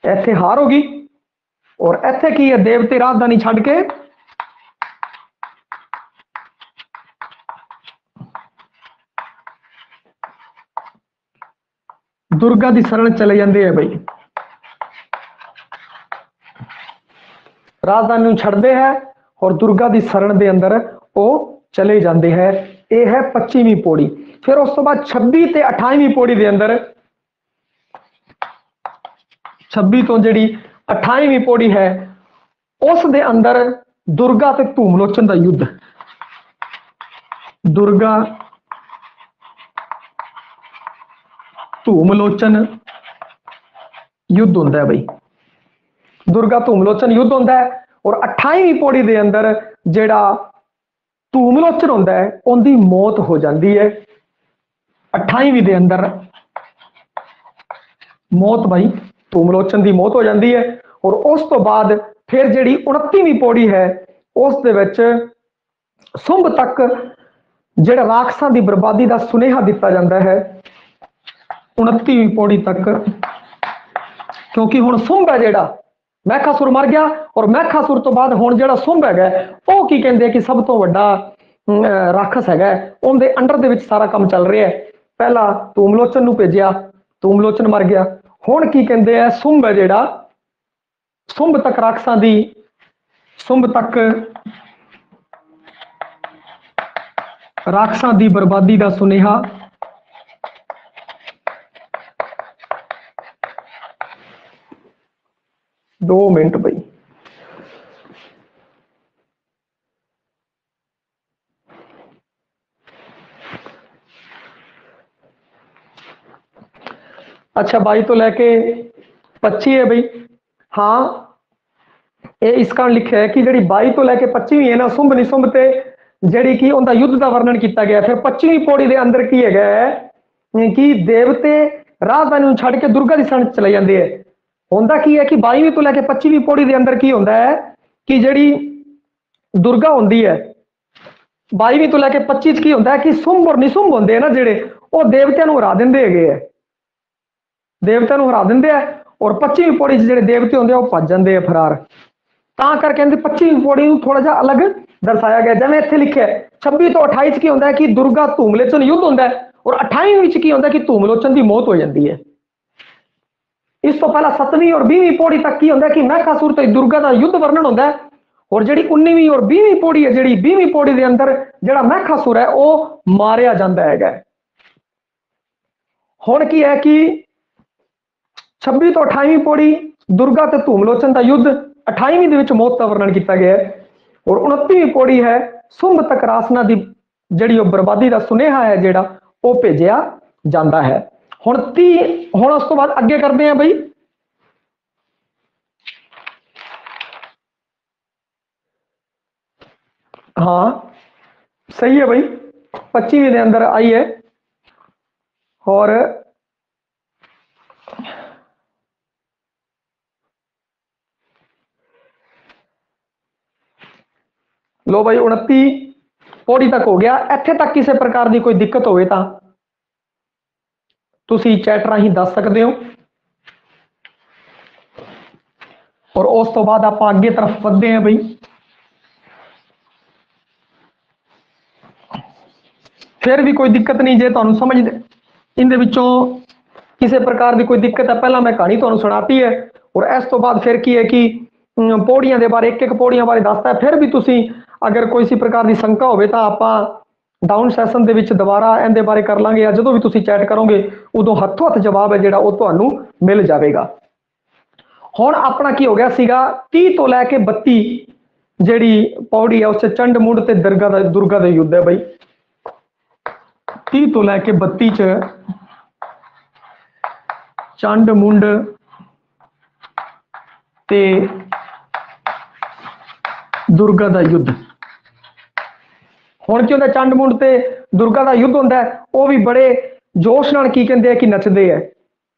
ਇੱਥੇ ਹਾਰ ਹੋ ਗਈ ਔਰ ਇੱਥੇ ਕੀ ਹੈ, ਦੇਵਤੇ ਰਾਜਧਾਨੀ ਛੱਡ ਕੇ ਦੁਰਗਾ ਦੀ ਸ਼ਰਨ ਚਲੇ ਜਾਂਦੇ ਆ ਬਈ। ਰਾਜਧਾਨੀ ਨੂੰ ਛੱਡਦੇ ਹੈ ਔਰ ਦੁਰਗਾ ਦੀ ਸ਼ਰਨ ਦੇ ਅੰਦਰ ਉਹ ਚਲੇ ਜਾਂਦੇ ਹੈ। ਇਹ ਹੈ 25ਵੀਂ ਪੌੜੀ। ਫਿਰ ਉਸ ਤੋਂ ਬਾਅਦ 26 ਤੇ 28ਵੀਂ ਪੌੜੀ ਦੇ ਅੰਦਰ, 26 ਤੋਂ ਜਿਹੜੀ 28ਵੀਂ ਪੌੜੀ ਹੈ ਉਸ ਦੇ ਅੰਦਰ ਦੁਰਗਾ ਤੇ ਧੂਮਲੋਚਨ ਦਾ ਯੁੱਧ। ਦੁਰਗਾ ਧੂਮਲੋਚਨ ਯੁੱਧ ਹੁੰਦਾ ਹੈ ਬਈ। ਦੁਰਗਾ ਧੂਮਲੋਚਨ ਯੁੱਧ ਹੁੰਦਾ ਹੈ ਔਰ 28ਵੀਂ ਪੌੜੀ ਦੇ ਅੰਦਰ ਜਿਹੜਾ ਧੂਮਲੋਚਨ ਹੁੰਦਾ ਹੈ ਉਹਦੀ ਮੌਤ ਹੋ ਜਾਂਦੀ ਹੈ। 28ਵੀਂ ਦੇ ਅੰਦਰ ਮੌਤ ਬਈ, ਧੂਮਲੋਚਨ ਦੀ ਮੌਤ ਹੋ ਜਾਂਦੀ ਹੈ। ਔਰ ਉਸ ਤੋਂ ਬਾਅਦ ਫਿਰ ਜਿਹੜੀ 29ਵੀਂ ਪੌੜੀ ਹੈ ਉਸ ਦੇ ਵਿੱਚ ਸੁੰਭ ਤੱਕ ਜਿਹੜਾ ਰਾਖਸਾਂ ਦੀ ਬਰਬਾਦੀ ਦਾ ਸੁਨੇਹਾ ਦਿੱਤਾ ਜਾਂਦਾ ਹੈ। 29ਵੀਂ ਪੌੜੀ ਤੱਕ, ਕਿਉਂਕਿ ਹੁਣ ਸੁੰਭ ਹੈ ਜਿਹੜਾ, ਮਹਿਖਾਸੁਰ ਮਰ ਗਿਆ ਔਰ ਮਹਿਖਾਸੁਰ ਤੋਂ ਬਾਅਦ ਹੁਣ ਜਿਹੜਾ ਸੁੰਭ ਹੈਗਾ ਉਹ ਕੀ ਕਹਿੰਦੇ ਕਿ ਸਭ ਤੋਂ ਵੱਡਾ ਰਾਖਸ ਹੈਗਾ, ਉਹਦੇ ਅੰਡਰ ਦੇ ਵਿੱਚ ਸਾਰਾ ਕੰਮ ਚੱਲ ਰਿਹਾ ਹੈ। ਪਹਿਲਾਂ ਧੂਮਲੋਚਨ ਨੂੰ ਭੇਜਿਆ, ਧੂਮਲੋਚਨ ਮਰ ਗਿਆ। ਹੁਣ ਕੀ ਕਹਿੰਦੇ ਆ, ਸੁੰਭ ਹੈ ਜਿਹੜਾ, ਸੁੰਭ ਤੱਕ ਰਾਖਸਾਂ ਦੀ, ਸੁੰਭ ਤੱਕ ਰਾਖਸਾਂ ਦੀ ਬਰਬਾਦੀ ਦਾ ਸੁਨੇਹਾ दो मिनट बई। अच्छा 22 तो लैके 25 है बई। हाँ ये इस कारण लिखा है कि जी 22 तो लैके 25 है ना, सुंभ निसुंभ ते जी कि उनका युद्ध का वर्णन किया गया। फिर 25वीं पौड़ी के अंदर की है कि देवते राजधानी छड़ के दुर्गा की शरण चले जाते हैं। होंदा की है कि 22वीं तो लैके 25वीं पौड़ी के अंदर की होंदा है कि जी दुर्गा होंदी है, 22वीं तो लैके 25 की होंदा है कि सुंभ और निसुंभ होंदे ना जिहड़े वो देवतियां नूं हरा दिंदे हैगे है, देवतियां नूं हरा दिंदे है। और 25वीं पौड़ी च जिहड़े देवते होंदे वो भज जांदे है फरार। तां करके कहंदे 25वीं पौड़ी नूं थोड़ा जिहा अलग दर्शाया गया। जिवें इत्थे लिखिआ 26 तो 28 की होंदा है कि दुर्गा धूमलोचन युद्ध होंदा है और 28वीं विच की होंदा है कि धूमलोचन की मौत हो जाती है। इस तो पहला 7वीं और 20वीं पौड़ी तक की होंदा है कि महखासुर ते दुर्गा का युद्ध वर्णन होंदा है। और जिहड़ी 19वीं और 20वीं पौड़ी है, जिहड़ी 20वीं पौड़ी के अंदर जिहड़ा महखासुर है वो मारिया जांदा हैगा। हुण की है कि 26 तो 28वीं पौड़ी दुर्गा ते धूमलोचन का युद्ध, 28वीं दे विच मौत का वर्णन किया गया है। और 29वीं पौड़ी है सुंभ तक रासना की जिहड़ी बर्बादी का सुनेहा है जिहड़ा वो भेजिया जाता है। हुण 30 हुण उस तो बाद अगे करते हैं बई। हाँ सही है बई, 25वीं के अंदर आई है। और लो भाई 29 पौड़ी तक हो गया। इत्थे तक किसी प्रकार की कोई दिक्कत होवे तां तुसी चैट राही दस सकते हो। और उस तो बाद आप अगे तरफ बढ़ते हैं बई। फिर भी कोई दिक्कत नहीं, जे तुहानू समझ इनदे विचों किसी प्रकार की कोई दिक्कत है, पहला मैं कहानी तुहानू सुनाती है और इस तो बाद फिर की है कि पौड़ियां दे बारे एक एक पौड़ियां बारे दसता है। फिर भी तुसी अगर कोई सी प्रकार की शंका होवे तां आपां डाउन सैशन दे विच दोबारा इहदे बारे कर लांगे, या जदों भी तुसी चैट करोगे उदों हत्थों हत्थ जवाब है जिहड़ा वो तुहानू मिल जाएगा। हुण अपना की हो गया सीगा 30 तो लैके 32 जिहड़ी पौड़ी है उस चंड मुंड ते दुर्गा दा युद्ध है बई। 30 तो लैके 32 च ਚੰਡ ਮੁੰਡ ਤੇ ਦੁਰਗਾ ਦਾ ਯੁੱਧ। ਹੁਣ ਕੀ ਹੁੰਦਾ, ਚੰਡ ਮੁੰਡ ਤੇ ਦੁਰਗਾ ਦਾ ਯੁੱਧ ਹੁੰਦਾ, ਉਹ ਵੀ ਬੜੇ ਜੋਸ਼ ਨਾਲ ਕੀ ਕਹਿੰਦੇ ਆ ਕਿ ਨੱਚਦੇ ਹੈ,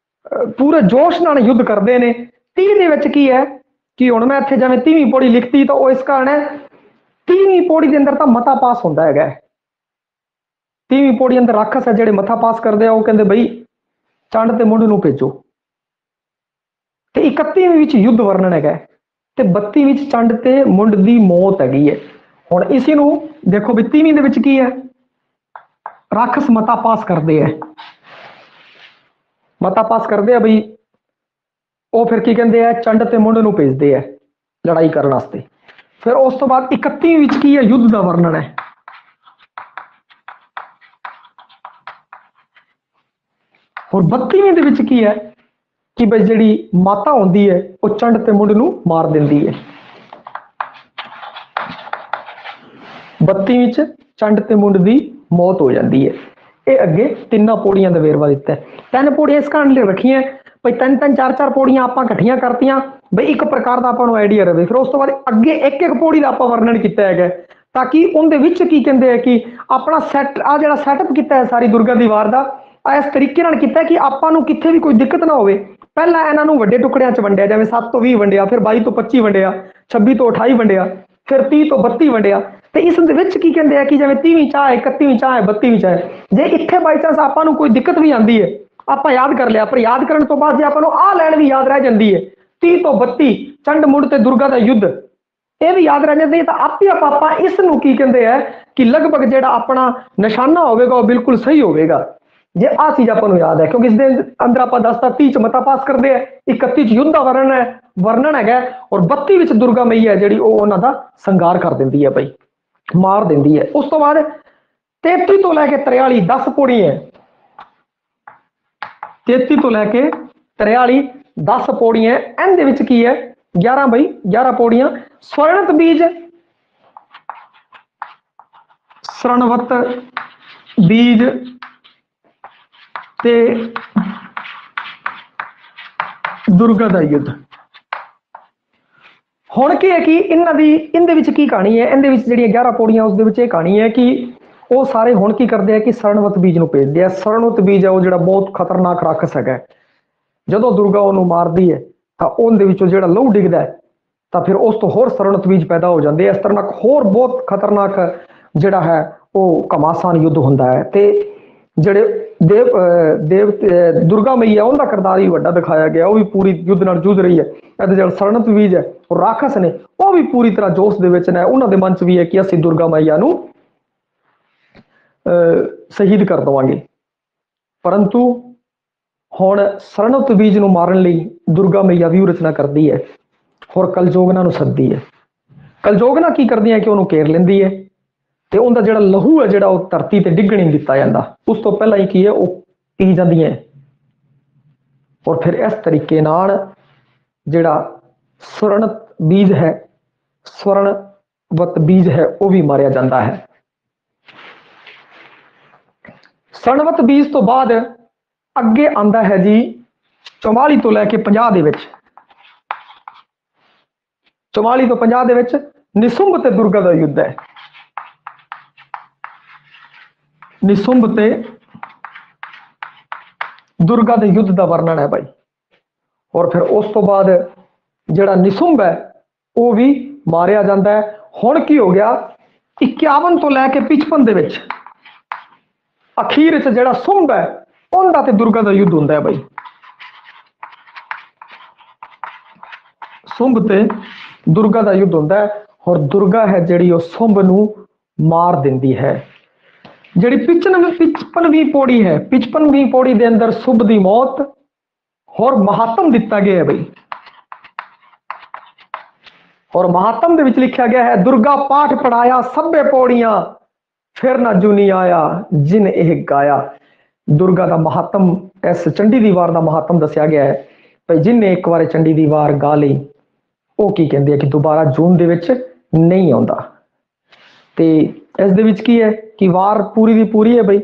ਪੂਰੇ ਜੋਸ਼ ਨਾਲ ਯੁੱਧ ਕਰਦੇ ਨੇ। 30 ਦੇ ਵਿੱਚ ਕੀ ਹੈ ਕਿ ਹੁਣ ਮੈਂ ਇੱਥੇ ਜਿਵੇਂ 30ਵੀਂ ਪੌੜੀ ਲਿਖਤੀ ਤਾਂ ਉਹ ਇਸ ਕਾਰਨ ਹੈ 30ਵੀਂ ਪੌੜੀ ਦੇ ਅੰਦਰ ਤਾਂ ਮਤਾ ਪਾਸ ਹੁੰਦਾ ਹੈਗਾ। 30ਵੀਂ ਪੌੜੀ ਅੰਦਰ ਰਾਖਸ ਹੈ ਜਿਹੜੇ ਮਤਾ ਪਾਸ ਕਰਦੇ ਆ, ਉਹ ਕਹਿੰਦੇ ਬਈ ਚੰਡ ਤੇ ਮੁੰਡ ਨੂੰ ਭੇਜੋ। ਤੇ 31ਵੀਂ ਵਿੱਚ ਯੁੱਧ ਵਰਣਨ ਹੈਗਾ ਤੇ 32 ਵਿੱਚ ਚੰਡ ਤੇ ਮੁੰਡ ਦੀ ਮੌਤ ਹੈਗੀ ਹੈ। ਹੁਣ ਇਸੇ ਨੂੰ ਦੇਖੋ ਵੀ 30ਵੀਂ ਦੇ ਵਿੱਚ ਕੀ ਹੈ, ਰਾਖਸ ਮਤਾ ਪਾਸ ਕਰਦੇ ਹੈ, ਮਤਾ ਪਾਸ ਕਰਦੇ ਆ ਬਈ ਉਹ ਫਿਰ ਕੀ ਕਹਿੰਦੇ ਆ ਚੰਡ ਤੇ ਮੁੰਡ ਨੂੰ ਭੇਜਦੇ ਆ ਲੜਾਈ ਕਰਨ ਵਾਸਤੇ। ਫਿਰ ਉਸ ਤੋਂ ਬਾਅਦ 31ਵੀਂ ਵਿੱਚ ਕੀ ਹੈ, ਯੁੱਧ ਦਾ ਵਰਣਨ ਹੈ। और 32ਵੀਂ ਦੇ ਵਿੱਚ ਕੀ ਹੈ ਕਿ ਬਈ ਜਿਹੜੀ ਮਾਤਾ ਹੁੰਦੀ ਹੈ ਉਹ ਚੰਡ ਤੇ ਮੁੰਡ ਨੂੰ ਮਾਰ ਦਿੰਦੀ ਹੈ। 32 ਵਿੱਚ ਚੰਡ ਤੇ ਮੁੰਡ ਦੀ ਮੌਤ ਹੋ ਜਾਂਦੀ ਹੈ। ਇਹ ਅੱਗੇ ਤਿੰਨਾਂ ਪੌੜੀਆਂ ਦਾ ਵੇਰਵਾ ਦਿੱਤਾ ਹੈ। ਤਿੰਨ ਪੌੜੀਆਂ ਇਸ ਕਾਰਨ ਲਈ ਰੱਖੀਆਂ ਬਈ ਤਿੰਨ ਤਿੰਨ ਚਾਰ ਚਾਰ ਪੌੜੀਆਂ ਆਪਾਂ ਇਕੱਠੀਆਂ ਕਰਤੀਆਂ ਬਈ ਇੱਕ ਪ੍ਰਕਾਰ ਦਾ ਆਪਾਂ ਨੂੰ ਆਈਡੀਆ ਰਵੇ। ਫਿਰ ਉਸ ਤੋਂ ਬਾਅਦ ਅੱਗੇ ਇੱਕ ਇੱਕ ਪੌੜੀ ਦਾ ਆਪਾਂ ਵਰਣਨ ਕੀਤਾ ਹੈਗਾ ਤਾਂ ਕਿ ਉਹਦੇ ਵਿੱਚ ਕੀ ਕਹਿੰਦੇ ਆ ਕਿ ਆਪਣਾ ਸੈਟ ਆ ਜਿਹੜਾ ਸੈਟਅਪ ਕੀਤਾ ਹੈ ਸਾਰੀ ਦੁਰਗਾ ਦੀ ਵਾਰ ਦਾ ਇਸ ਤਰੀਕੇ ਨਾਲ ਕੀਤਾ ਕਿ ਆਪਾਂ ਨੂੰ ਕਿੱਥੇ ਵੀ ਕੋਈ ਦਿੱਕਤ ਨਾ ਹੋਵੇ। ਪਹਿਲਾਂ ਇਹਨਾਂ ਨੂੰ ਵੱਡੇ ਟੁਕੜਿਆਂ 'ਚ ਵੰਡਿਆ, ਜਿਵੇਂ 7 ਤੋਂ 20 ਵੰਡਿਆ, ਫਿਰ 22 ਤੋਂ 25 ਵੰਡਿਆ, 26 ਤੋਂ 28 ਵੰਡਿਆ, ਫਿਰ 30 ਤੋਂ 32 ਵੰਡਿਆ। ਤੇ ਇਸ ਦੇ ਵਿੱਚ ਕੀ ਕਹਿੰਦੇ ਆ ਕਿ ਜਿਵੇਂ 30ਵੀਂ ਚਾਹ ਹੈ, 31ਵੀਂ ਚਾਹ ਹੈ, 32ਵੀਂ ਚਾਹ ਹੈ, ਜੇ ਇੱਥੇ ਬਾਈ ਚਾਂਸ ਆਪਾਂ ਨੂੰ ਕੋਈ ਦਿੱਕਤ ਵੀ ਆਉਂਦੀ ਹੈ ਆਪਾਂ ਯਾਦ ਕਰ ਲਿਆ, ਪਰ ਯਾਦ ਕਰਨ ਤੋਂ ਬਾਅਦ ਜੇ ਆਪਾਂ ਨੂੰ ਆਹ ਲਾਈਨ ਵੀ ਯਾਦ ਰਹਿ ਜਾਂਦੀ ਹੈ 30 ਤੋਂ 32 ਚੰਡ ਮੁੰਡ ਤੇ ਦੁਰਗਾ ਦਾ ਯੁੱਧ, ਇਹ ਵੀ ਯਾਦ ਰਹਿ ਜਾਂਦੀ ਹੈ ਤਾਂ ਆਪੇ ਆਪਾਂ ਇਸ ਨੂੰ ਕੀ ਕਹਿੰਦੇ ਆ ਕਿ ਲਗਭਗ ਜਿਹੜਾ ਆਪਣਾ ਨਿਸ਼ਾਨਾ ਹੋਵੇਗਾ ਉਹ ਬਿਲਕੁਲ ਸਹੀ ਹੋਵੇਗਾ ਜੇ ਆਹ ਚੀਜ਼ ਆਪਾਂ ਨੂੰ ਯਾਦ ਹੈ। ਕਿਉਂਕਿ ਇਸ ਦੇ ਅੰਦਰ ਆਪਾਂ 10 ਤਾਂ 30 ਚ ਮਤਾ ਪਾਸ ਕਰਦੇ ਆ, 31 ਚ ਯੁੱਧ ਦਾ ਵਰਣਨ ਹੈਗਾ ਔਰ 32 ਵਿੱਚ ਦੁਰਗਾ ਮਈ ਹੈ ਜਿਹੜੀ ਉਹ ਉਹਨਾਂ ਦਾ ਸੰਘਾਰ ਕਰ ਦਿੰਦੀ ਹੈ ਬਈ, ਮਾਰ ਦਿੰਦੀ ਹੈ। ਉਸ ਤੋਂ ਬਾਅਦ 33 ਤੋਂ ਲੈ ਕੇ 43 10 ਪੌੜੀ ਹੈ, 33 ਤੋਂ ਲੈ ਕੇ 43 10 ਪੌੜੀਆਂ। ਇਹਦੇ ਵਿੱਚ ਕੀ ਹੈ 11 ਬਈ 11 ਪੌੜੀਆਂ। ਸਵਰਣਤ ਬੀਜ, ਸਰਣਵਤ ਬੀਜ ਤੇ ਦੁਰਗਾ ਦਾ ਯੁੱਧ। ਹੁਣ ਕੀ ਹੈ ਕਿ ਇਹਦੇ ਵਿੱਚ ਕੀ ਕਹਾਣੀ ਹੈ, ਇਹਦੇ ਵਿੱਚ ਜਿਹੜੀਆਂ 11 ਪੌੜੀਆਂ ਉਸ ਦੇ ਵਿੱਚ ਇਹ ਕਹਾਣੀ ਹੈ ਕਿ ਉਹ ਸਾਰੇ ਹੁਣ ਕੀ ਕਰਦੇ ਆ ਕਿ ਸਰਣਵਤ ਬੀਜ ਨੂੰ ਭੇਜਦੇ ਆ। ਸਰਣਵਤ ਬੀਜ ਹੈ ਉਹ ਜਿਹੜਾ ਬਹੁਤ ਖਤਰਨਾਕ ਰਾਖਸ ਹੈਗਾ, ਜਦੋਂ ਦੁਰਗਾ ਉਹਨੂੰ ਮਾਰਦੀ ਹੈ ਤਾਂ ਉਹਦੇ ਵਿੱਚੋਂ ਜਿਹੜਾ ਲਹੂ ਡਿੱਗਦਾ ਤਾਂ ਫਿਰ ਉਸ ਤੋਂ ਹੋਰ ਸਰਣਵਤ ਬੀਜ ਪੈਦਾ ਹੋ ਜਾਂਦੇ ਆ। ਇਸ ਤਰ੍ਹਾਂ ਹੋਰ ਬਹੁਤ ਖਤਰਨਾਕ ਜਿਹੜਾ ਹੈ ਉਹ ਘਮਾਸਾਨ ਯੁੱਧ ਹੁੰਦਾ ਹੈ। ਤੇ ਜਿਹੜੇ ਦੁਰਗਾ ਮਈ ਹੈ ਉਹਦਾ ਕਿਰਦਾਰ ਵੀ ਵੱਡਾ ਦਿਖਾਇਆ ਗਿਆ, ਉਹ ਵੀ ਪੂਰੀ ਯੁੱਧ ਨਾਲ ਜੂਝ ਰਹੀ ਹੈ। ਅਤੇ ਜਿਹੜਾ ਸਰਣਵਤ ਬੀਜ ਹੈ ਉਹ ਰਾਖਸ ਨੇ ਉਹ ਵੀ ਪੂਰੀ ਤਰ੍ਹਾਂ ਜੋਸ਼ ਦੇ ਵਿੱਚ ਨੇ, ਉਹਨਾਂ ਦੇ ਮਨ 'ਚ ਵੀ ਹੈ ਕਿ ਅਸੀਂ ਦੁਰਗਾ ਮਈਆ ਨੂੰ ਸ਼ਹੀਦ ਕਰ ਦੇਵਾਂਗੇ। ਪਰੰਤੂ ਹੁਣ ਸਰਣਵਤ ਬੀਜ ਨੂੰ ਮਾਰਨ ਲਈ ਦੁਰਗਾ ਮਈਆ ਵੀ ਰਚਨਾ ਕਰਦੀ ਹੈ ਹੋਰ ਕਲਯੋਗਨਾ ਨੂੰ ਸੱਦਦੀ ਹੈ। ਕਲਯੋਗਨਾ ਕੀ ਕਰਦੀ ਹੈ ਕਿ ਉਹਨੂੰ ਘੇਰ ਲੈਂਦੀ ਹੈ ਤੇ ਉਹਦਾ ਜਿਹੜਾ ਲਹੂ ਹੈ ਜਿਹੜਾ ਉਹ ਧਰਤੀ ਤੇ ਡਿੱਗਣ ਨਹੀਂ ਦਿੱਤਾ ਜਾਂਦਾ, ਉਸ ਤੋਂ ਪਹਿਲਾਂ ਹੀ ਕੀ ਹੈ ਉਹ ਪੀ ਜਾਂਦੀਆਂ ਔਰ ਫਿਰ ਇਸ ਤਰੀਕੇ ਨਾਲ ਜਿਹੜਾ ਸਵਰਣਤ ਬੀਜ ਹੈ, ਸਵਰਣਵਤ ਬੀਜ ਹੈ ਉਹ ਵੀ ਮਾਰਿਆ ਜਾਂਦਾ ਹੈ। ਸਰਣਵਤ ਬੀਜ ਤੋਂ ਬਾਅਦ ਅੱਗੇ ਆਂਦਾ ਹੈ ਜੀ 44 ਤੋਂ ਲੈ ਕੇ 50 ਦੇ ਵਿੱਚ, 44 ਤੋਂ 50 ਦੇ ਵਿੱਚ ਨਿਸੁੰਭ ਤੇ ਦੁਰਗਾ ਦਾ ਯੁੱਧ ਹੈ। ਨਿਸੁੰਭ ਤੇ ਦੁਰਗਾ ਦੇ ਯੁੱਧ ਦਾ ਵਰਣਨ ਹੈ ਭਾਈ। ਔਰ ਫਿਰ ਉਸ ਤੋਂ ਬਾਅਦ ਜਿਹੜਾ ਨਿਸੁੰਭ ਹੈ ਉਹ ਵੀ ਮਾਰਿਆ ਜਾਂਦਾ ਹੈ। ਹੁਣ ਕੀ ਹੋ ਗਿਆ 51 ਤੋਂ ਲੈ ਕੇ 55 ਦੇ ਵਿੱਚ ਅਖੀਰ ਚ ਜਿਹੜਾ ਸੁੰਭ ਹੈ ਉਹਦਾ ਤੇ ਦੁਰਗਾ ਦਾ ਯੁੱਧ ਹੁੰਦਾ ਹੈ ਭਾਈ। ਸੁੰਭ ਤੇ ਦੁਰਗਾ ਦਾ ਯੁੱਧ ਹੁੰਦਾ ਹੈ ਔਰ ਦੁਰਗਾ ਹੈ ਜਿਹੜੀ ਉਹ ਸੁੰਭ ਨੂੰ ਮਾਰ ਦਿੰਦੀ ਹੈ। ਜਿਹੜੀ 55ਵੀਂ ਪੌੜੀ ਹੈ, 55ਵੀਂ ਪੌੜੀ ਦੇ ਅੰਦਰ ਸੁੰਭ ਦੀ ਮੌਤ ਹੋਰ ਮਹਾਤਮ ਦਿੱਤਾ ਗਿਆ ਹੈ ਬਈ। ਔਰ ਮਹਾਤਮ ਦੇ ਵਿੱਚ ਲਿਖਿਆ ਗਿਆ ਹੈ ਦੁਰਗਾ ਪਾਠ ਪੜਾਇਆ ਸਭੇ ਪੌੜੀਆਂ ਫਿਰ ਨਾ ਜੁਨੀ ਆਇਆ ਜਿਨ ਇਹ ਗਾਇਆ। ਦੁਰਗਾ ਦਾ ਮਹਾਤਮ ਇਸ ਚੰਡੀ ਦੀ ਵਾਰ ਦਾ ਮਹਾਤਮ ਦੱਸਿਆ ਗਿਆ ਹੈ ਭਈ ਜਿਨਨੇ ਇੱਕ ਵਾਰ ਚੰਡੀ ਦੀ ਵਾਰ ਗਾ ਲਈ ਉਹ ਕੀ ਕਹਿੰਦੇ ਆ ਕਿ ਦੁਬਾਰਾ ਜੂਨ ਦੇ ਵਿੱਚ ਨਹੀਂ ਆਉਂਦਾ। ਤੇ ਇਸ ਦੇ ਵਿੱਚ ਕੀ ਹੈ ਕਿ ਵਾਰ ਪੂਰੀ ਦੀ ਪੂਰੀ ਹੈ ਬਈ,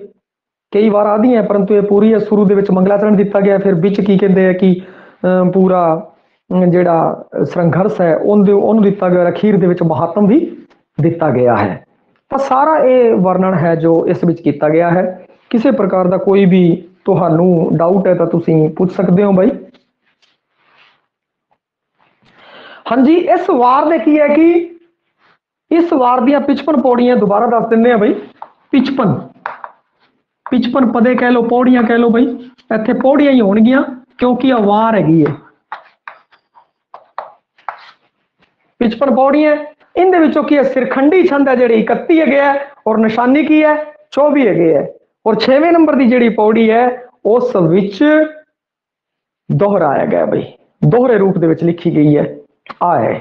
ਕਈ ਵਾਰ ਆਦੀ ਹੈ, ਪਰੰਤੂ ਇਹ ਪੂਰੀ ਹੈ। ਸ਼ੁਰੂ ਦੇ ਵਿੱਚ ਮੰਗਲਾਚਰਨ ਦਿੱਤਾ ਗਿਆ, ਫਿਰ ਵਿੱਚ ਕੀ ਕਹਿੰਦੇ ਆ ਕਿ ਪੂਰਾ ਜਿਹੜਾ ਸੰਘਰਸ਼ ਹੈ ਉਹਨੂੰ ਦਿੱਤਾ ਗਿਆ, ਅਖੀਰ ਦੇ ਵਿੱਚ ਮਹਾਤਮ ਵੀ ਦਿੱਤਾ ਗਿਆ ਹੈ। ਤਾਂ ਸਾਰਾ ਇਹ ਵਰਣਨ ਹੈ ਜੋ ਇਸ ਵਿੱਚ ਕੀਤਾ ਗਿਆ ਹੈ। ਕਿਸੇ ਪ੍ਰਕਾਰ ਦਾ ਕੋਈ ਵੀ ਤੁਹਾਨੂੰ ਡਾਊਟ ਹੈ ਤਾਂ ਤੁਸੀਂ ਪੁੱਛ ਸਕਦੇ ਹੋ ਬਾਈ। ਹਾਂਜੀ, ਇਸ ਵਾਰ ਦੇ ਕੀ ਹੈ ਕਿ ਇਸ ਵਾਰ ਦੀਆਂ 55 ਪੌੜੀਆਂ ਦੁਬਾਰਾ ਦੱਸ ਦਿੰਦੇ ਆ ਬਈ। 55 ਪਦੇ ਕਹਿ ਲਓ, ਪੌੜੀਆਂ ਕਹਿ ਲਓ ਬਈ, ਇੱਥੇ ਪੌੜੀਆਂ ਹੀ ਹੋਣਗੀਆਂ ਕਿਉਂਕਿ ਇਹ ਵਾਰ ਹੈਗੀ ਹੈ। 55 ਪੌੜੀਆਂ, ਇਹਦੇ ਵਿੱਚੋਂ ਕੀ ਹੈ, ਸਿਰਖੰਡੀ ਛੰਦ ਹੈ ਜਿਹੜੇ 31 ਹੈਗੇ ਹੈ, ਔਰ ਨਿਸ਼ਾਨੀ ਕੀ ਹੈ 24 ਹੈਗੇ ਹੈ। ਔਰ 6ਵੇਂ ਨੰਬਰ ਦੀ ਜਿਹੜੀ ਪੌੜੀ ਹੈ ਉਸ ਵਿੱਚ ਦੁਹਰਾਇਆ ਗਿਆ ਬਈ, ਦੋਹਰੇ ਰੂਪ ਦੇ ਵਿੱਚ ਲਿਖੀ ਗਈ ਹੈ ਆ ਹੈ।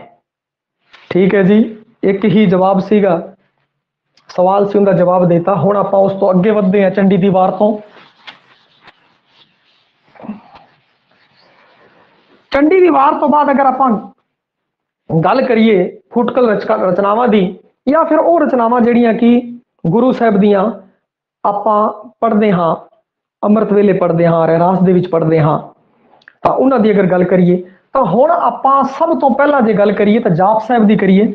ਠੀਕ ਹੈ ਜੀ, ਇੱਕ ਹੀ ਜਵਾਬ ਸੀਗਾ, ਸਵਾਲ ਸੀ ਉਹਦਾ ਜਵਾਬ ਦੇਤਾ। ਹੁਣ ਆਪਾਂ ਉਸ ਤੋਂ ਅੱਗੇ ਵੱਧਦੇ ਹਾਂ ਚੰਡੀ ਦੀ ਵਾਰ ਤੋਂ। ਚੰਡੀ ਦੀ ਵਾਰ ਤੋਂ ਬਾਅਦ ਅਗਰ ਆਪਾਂ ਗੱਲ ਕਰੀਏ ਫੁਟਕਲ ਰਚਨਾਵਾਂ ਦੀ, ਜਾਂ ਫਿਰ ਉਹ ਰਚਨਾਵਾਂ ਜਿਹੜੀਆਂ ਕਿ ਗੁਰੂ ਸਾਹਿਬ ਦੀਆਂ ਆਪਾਂ ਪੜ੍ਹਦੇ ਹਾਂ, ਅੰਮ੍ਰਿਤ ਵੇਲੇ ਪੜ੍ਹਦੇ ਹਾਂ, ਰਹਿਰਾਸ ਦੇ ਵਿੱਚ ਪੜ੍ਹਦੇ ਹਾਂ, ਤਾਂ ਉਹਨਾਂ ਦੀ ਅਗਰ ਗੱਲ ਕਰੀਏ ਤਾਂ ਹੁਣ ਆਪਾਂ ਸਭ ਤੋਂ ਪਹਿਲਾਂ ਜੇ ਗੱਲ ਕਰੀਏ ਤਾਂ ਜਾਪ ਸਾਹਿਬ ਦੀ ਕਰੀਏ।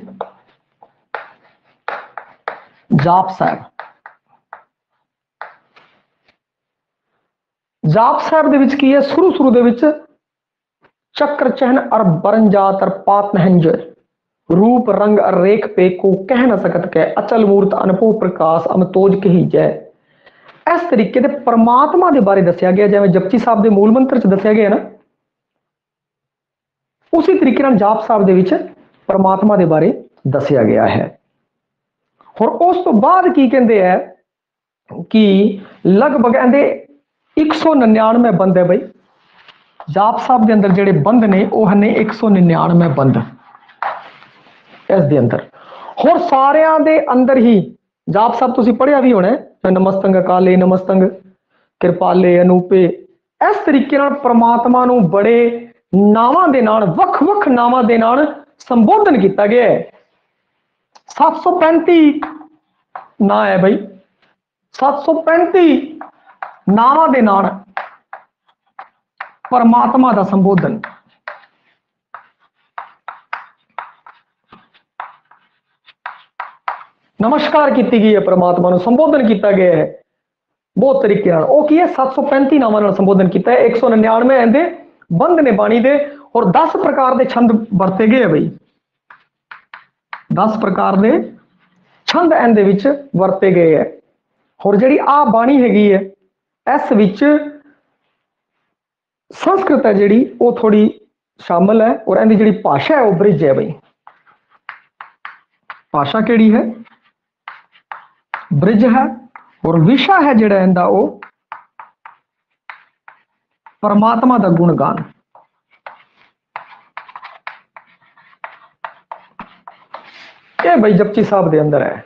ਜਾਪ ਸਾਹਿਬ, ਜਾਪ ਸਾਹਿਬ ਦੇ ਵਿੱਚ ਕੀ ਹੈ, ਸ਼ੁਰੂ ਦੇ ਵਿੱਚ चक्र चहन और बरन जात और पात नहंजर रूप रंग और रेख पे को कह न सकत के अचल मूर्त अनपो प्रकाश अमतोज कही जय। इस तरीके से परमात्मा के बारे दसिया गया, जिवें जपजी साहब के मूल मंत्र च दसिया गया ना, उसी तरीके जाप साहब के विच परमात्मा के बारे दसिया गया है। और उस तो बाद की कहते हैं कि लगभग कहते 199 बंद है बई जाप साहब के अंदर जेडे बंद ने वह ने 199 बंद इस दे अंदर। होर सारियां दे अंदर ही जाप साहब तुसीं पढ़िया भी होना है, नमस्तंग काले नमस्तंग कृपाले अनूपे, इस तरीके नाल परमात्मा नूं बड़े नावां दे नाल वख-वख नावां दे नाल संबोधन किया गया है। 735 ना है बई, 735 नावां दे नाल परमात्मा का संबोधन। नमस्कार की गई है, परमात्मा को संबोधन किया गया है बहुत तरीके। वो की है 735 नावां संबोधन किया है, 199 इहदे बंद ने बाणी दे, और 10 प्रकार के छंद वरते गए बई, 10 प्रकार के छंद इहदे विच वरते गए है। और जिहड़ी आ बाणी हैगी है इस विच संस्कृत है जिहड़ी वो थोड़ी शामिल है, और इहदी जिहड़ी भाषा है वो ब्रिज है बई। भाषा किहड़ी है, ब्रिज है, और विषय है जिहड़ा इहदा वो परमात्मा दा गुणगान। ये बई जपजी साहब दे अंदर है।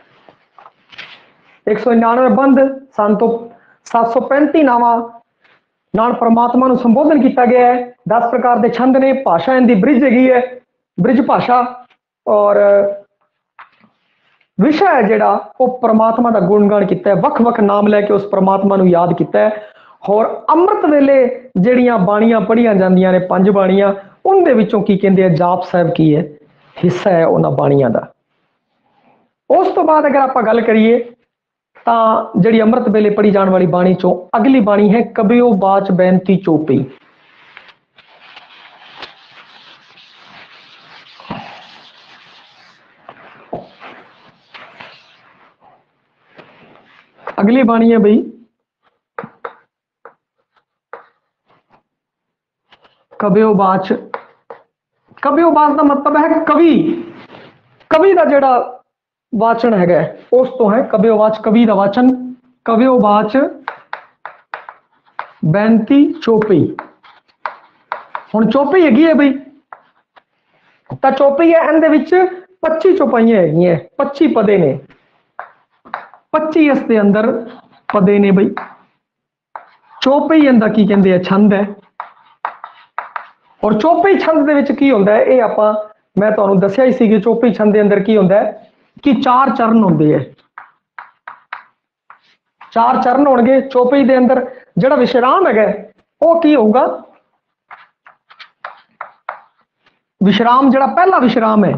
199 बंद सन तो 735 नावां नाल परमात्मा नूं संबोधन किया गया है। 10 प्रकार के छंद ने, भाषा इनकी ब्रिज हैगी है, ब्रिज भाषा, और विषय है जिहड़ा वो परमात्मा का गुणगान किया है, वख वख नाम लैके उस परमात्मा नूं याद किया है। और अमृत वेले जिहड़ियां बाणियां पढ़िया जांदियां ने 5 बाणियां, उनदे विचों की कहंदे आ जाप साहब की है, हिस्सा है उन्हां बाणियां दा। उस तो बाद अगर आपां गल करिए तां जिहड़ी अमृत वेले पढ़ी जाने वाली बाणी चों अगली बाणी है कबियो बाच बेनती चोपई। अगली बाणी है बई कबियो बाच। कबियो बाच का मतलब है कवि, कवि का जिहड़ा वाचन है उस तो है कबियो बाच, कवि का वाचन। कबियो बाच बेनती चौपई। हुण चौपई हैगी है बई, तो चौपई है, इहदे विच 25 चौपाइयां हैगियां, 25 पदे ने, 25 इस दे अंदर पदे ने बई। चौपई इहदा की कहंदे आ छंद है, और चौपई छंद दे विच की हुंदा है, ये आपां मैं तुहानूं दस्सिया ही सी कि चौपई छंद दे अंदर की हुंदा है कि 4 चरण होंदे है। चार चरण होणगे चौपाई दे अंदर। जिहड़ा विश्राम है वो की होगा, विश्राम जिहड़ा पहला विश्राम है,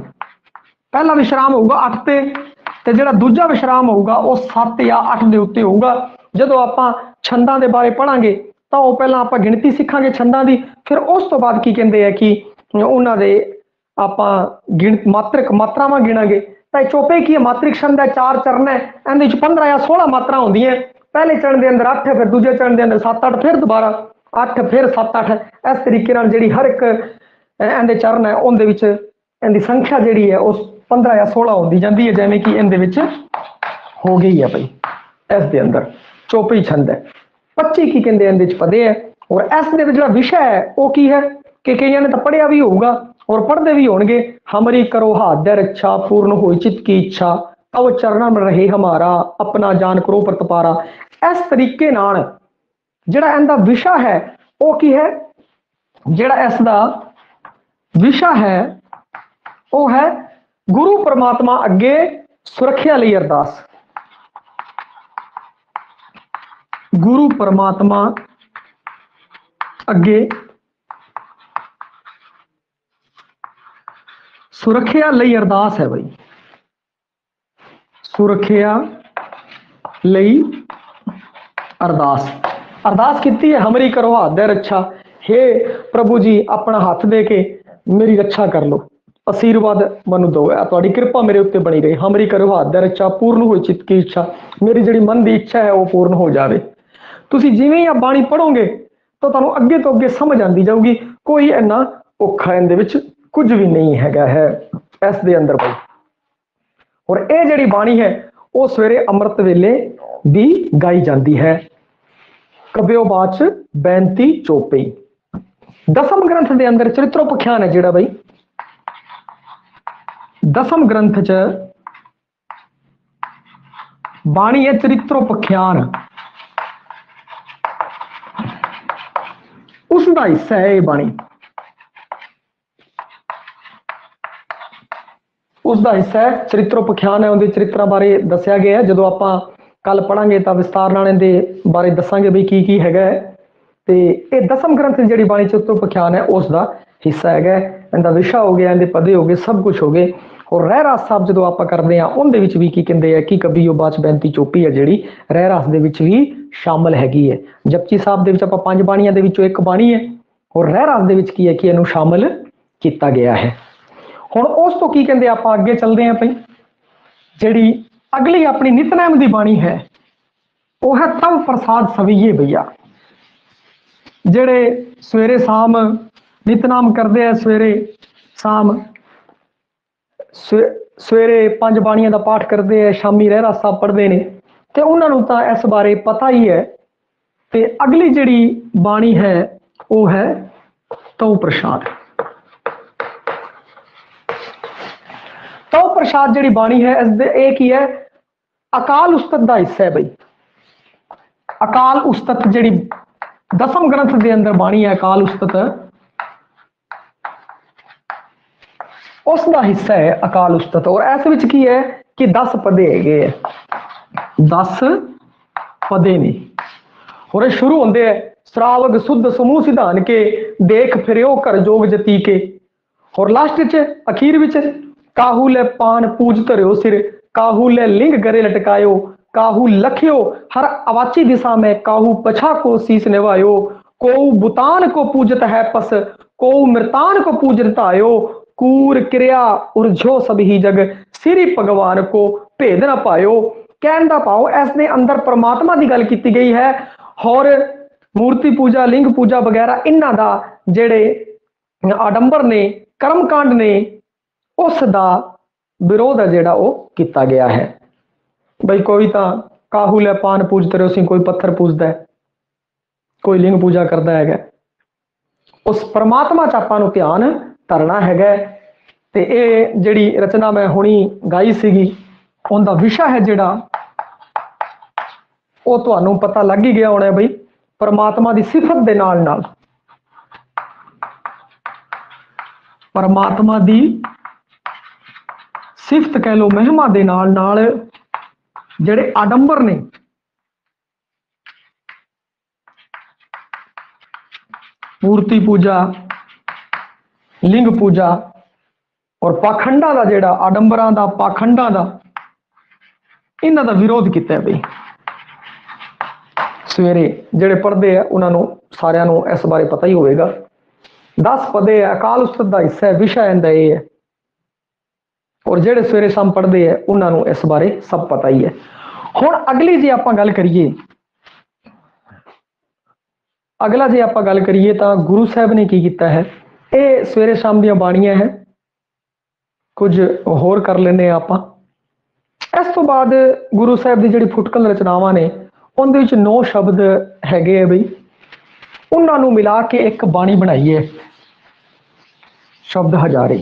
पहला विश्राम होगा 8 ते जिहड़ा दूजा विश्राम होगा वो 7 या 8 ਦੇ ਉੱਤੇ ਹੋਊਗਾ। ਜਦੋਂ ਆਪਾਂ ਛੰਦਾਂ ਦੇ ਬਾਰੇ ਪੜਾਂਗੇ ਤਾਂ ਉਹ ਪਹਿਲਾਂ ਆਪਾਂ ਗਿਣਤੀ ਸਿੱਖਾਂਗੇ ਛੰਦਾਂ ਦੀ, ਫਿਰ ਉਸ ਤੋਂ ਬਾਅਦ ਕੀ ਕਹਿੰਦੇ ਆ ਕਿ ਉਹਨਾਂ ਦੇ ਆਪਾਂ ਮਾਤਰਿਕ ਮਾਤਰਾਵਾਂ ਗਿਣਾਂਗੇ। ਤਾਂ ਚੌਪਈ ਕੀ ਹੈ, ਮਾਤਰਿਕ ਛੰਦ ਹੈ, 4 ਚਰਨ ਹੈ, ਇਹਦੇ ਵਿੱਚ 15 ਜਾਂ 16 ਮਾਤਰਾ ਹੁੰਦੀਆਂ। ਪਹਿਲੇ ਚਰਨ ਦੇ ਅੰਦਰ 8 ਹੈ, ਫਿਰ ਦੂਜੇ ਚਰਨ ਦੇ ਅੰਦਰ 7-8, ਫਿਰ ਦੁਬਾਰਾ 8, ਫਿਰ 7-8। ਇਸ ਤਰੀਕੇ ਨਾਲ ਜਿਹੜੀ ਹਰ ਇੱਕ ਇਹਦੇ ਚਰਨ ਹੈ ਉਹਦੇ ਵਿੱਚ ਇਹਦੀ ਸੰਖਿਆ ਜਿਹੜੀ ਹੈ ਉਹ 15 ਜਾਂ 16 ਹੁੰਦੀ ਜਾਂਦੀ ਹੈ, ਜਿਵੇਂ ਕਿ ਇਹਦੇ ਵਿੱਚ ਹੋ ਗਈ ਹੈ ਭਾਈ। ਇਸ ਦੇ ਅੰਦਰ ਚੌਪਈ ਛੰਦ ਹੈ। 25 ਕੀ ਕਹਿੰਦੇ ਇਹਦੇ ਵਿੱਚ ਪਦੇ ਹੈ। ਔਰ ਇਸ ਦੇ ਵਿੱਚ ਜਿਹੜਾ ਵਿਸ਼ਾ ਹੈ ਉਹ ਕੀ ਹੈ ਕਿ ਕਈਆਂ ਨੇ ਤਾਂ ਪੜਿਆ ਵੀ ਹੋਊਗਾ और पढ़ते भी होंगे। हमरी करो हाथ रक्षा पूर्ण हो चित की इच्छा, अब चरणों में रहे हमारा अपना जान करो प्रतपारा। इस तरीके नाल जिहड़ा इहदा विशा है वो की है, जिहड़ा इसदा विशा है वो है गुरु परमात्मा अगे सुरक्षा लई अरदास। गुरु परमात्मा अगे सुरक्षा लई अरदास है भाई, सुरक्षा लई अरदास। अरदास कीती है, हमरी करो हाथ दे रक्षा, हे प्रभु जी अपना हाथ दे के मेरी रक्षा कर लो, आशीर्वाद मनु दो, तुहाडी कृपा मेरे उत्ते बनी रहे। हमरी करो हाथ दे रक्षा पूर्ण हो चित की इच्छा, मेरी जिहड़ी मन की इच्छा है वो पूर्ण हो जाए। तुसीं जिवें ही बाणी पढ़ोगे तो तुहानूं अगे तो अगे समझ आती जाऊगी, कोई इन्ना औखा इहदे विच कुछ भी नहीं हैगा है इस दे अंदर भाई। और ये जिहड़ी बाणी है वो सवेरे अमृत वेले भी गाई जाती है। कबियो बाच बेनती चौपई। दसम ग्रंथ के अंदर चरित्रोपख्यान है जिहड़ा भाई, दसम ग्रंथ च बाणी है चरित्रोपख्यान, उसका हिस्सा है ये बाणी, उसका हिस्सा है चरित्रोपख्यान है। उनके चरित्रों बारे दसिया गया है। जो आप कल पढ़ांगे तो विस्तार नाल इहदे बारे दसांगे भी की हैगा है। ते ये दसम ग्रंथ की जिहड़ी बाणी चरित्रोपख्यान है उसका हिस्सा हैगा। इहदा विशा हो गया, इहदे पदे हो गए, सब कुछ हो गए। और रहरास साहब जो आप करते हैं उनके भी की कहते हैं कि कबियो बाच बेनती चौपई है जिहड़ी रहरास दे विच भी शामिल हैगी है। जपजी साहब दे विच आपां 5 बाणियां दे विचों एक बाणी है और रहरास दे विच की है कि इहनूं शामिल किया गया है। हुण उस तो की कहते आप अगे चलते हैं भाई, जिहड़ी अगली अपनी नितनेम की बाणी है वो है तव प्रसाद सवैये भैया। जिहड़े सवेरे शाम नितनाम करते हैं, सवेरे शाम सवेरे 5 बाणियां का पाठ करते हैं, शामी रहरास साहब पढ़ते हैं, तो उन्होंने तो इस बारे पता ही है। तो अगली जिहड़ी बाणी है वो है तव प्रसाद। तव प्रसाद जिहड़ी बाणी है इस की है अकाल उस्तत का हिस्सा है भाई। अकाल उस्तत जिहड़ी दसम ग्रंथ के अंदर बाणी है अकाल उस्तत, उसका हिस्सा है अकाल उस्तत। और इस विच की है कि 10 पदे है, 10 पदे ने। और शुरू होंगे है श्रावक शुद्ध समूह सिधान के देख फिरो कर जोग जती के। और लास्ट च अखीर विच काहू ले पान पूज धरियो सिर, काहू ले लिंग गरे लटकायो, काहू लखियो हर अवाची दिशा में, काहू पछा को शीस निभायो, को बुतान को पूजत है पस, को मृतान को पूजत आयो, कूर क्रिया उर्झो सभी जग, श्री भगवान को भेद न पायो। कहने का भाव इसने अंदर परमात्मा की गल की गई है और मूर्ति पूजा लिंग पूजा वगैरह इन्हां दा जेड़े आडंबर ने कर्मकांड ने उसका विरोध है जेड़ा वो किया गया है। भाई कोई तो काहू ले पान पूजते रहो, कोई पत्थर पूजता है, कोई लिंग पूजा करता है। उस परमात्मा च आपां नूं ध्यान धरना है। तो ये जिहड़ी रचना मैं हुणी गाई सीगी उनका विशा है जिहड़ा वो तुहानूं पता लग ही गया होना बई परमात्मा की सिफत दे नाल नाल, परमात्मा की सिफत कह लो महिमा दे नाल नाल जिहड़े आडंबर ने मूर्ति पूजा, लिंग पूजा और पाखंडा का जिहड़ा आडंबरां दा पाखंडा दा इन्हां दा विरोध किया बई। सवेरे जिहड़े पढ़ते हैं उन्होंने सारिਆਂ ਨੂੰ इस बारे पता ही होगा। 10 पदे है, अकाल उस्ताद का हिस्सा है, विषय इनका ये है और जिहड़े सवेरे शाम पढ़ते हैं उन्होंने इस बारे सब पता ही है। हुण अगली जी आपां गल करिए, अगला जे आपां गल करिए तो गुरु साहब ने की किया है। ये सवेरे शाम दी बाणियां है, कुछ होर कर लेने आपां। इस तो बाद गुरु साहब की जिहड़ी फुटकल रचनावां ने उनदे विच 9 शब्द हैगे है बई, उन्होंने मिला के एक बाणी बनाई है शब्द हजारे।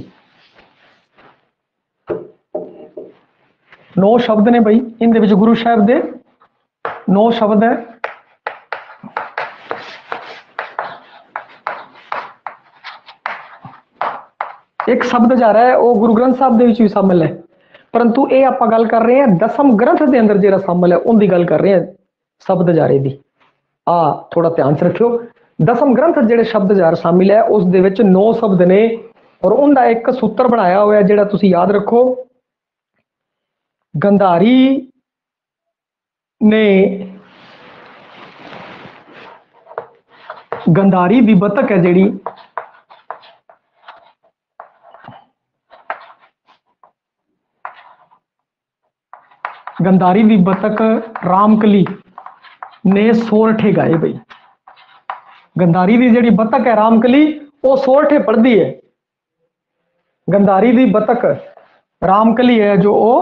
9 शब्द ने बई, इनदे विच गुरु साहब दे 9 शब्द है। एक शब्द हजारा है वो गुरु ग्रंथ साहब दे विच भी शामिल है, परंतु ये आप गल कर रहे हैं दसम ग्रंथ के अंदर जो शामिल है उनकी गल कर रहे हैं शब्द हजारे की। थोड़ा ध्यान से रखियो, दसम ग्रंथ जो शब्द हजार शामिल है उस 9 शब्द ने और उनका एक सूत्र बनाया हुआ है जिहड़ा तुसी याद रखो। गंधारी ने गंधारी दी बतक है जिहड़ी गंधारी दी बतक रामकली ने सोरठे गाए बई। गंधारी दी जिहड़ी बतक है रामकली वो सोरठे पढ़दी है। गंधारी दी बतक रामकली है जो वो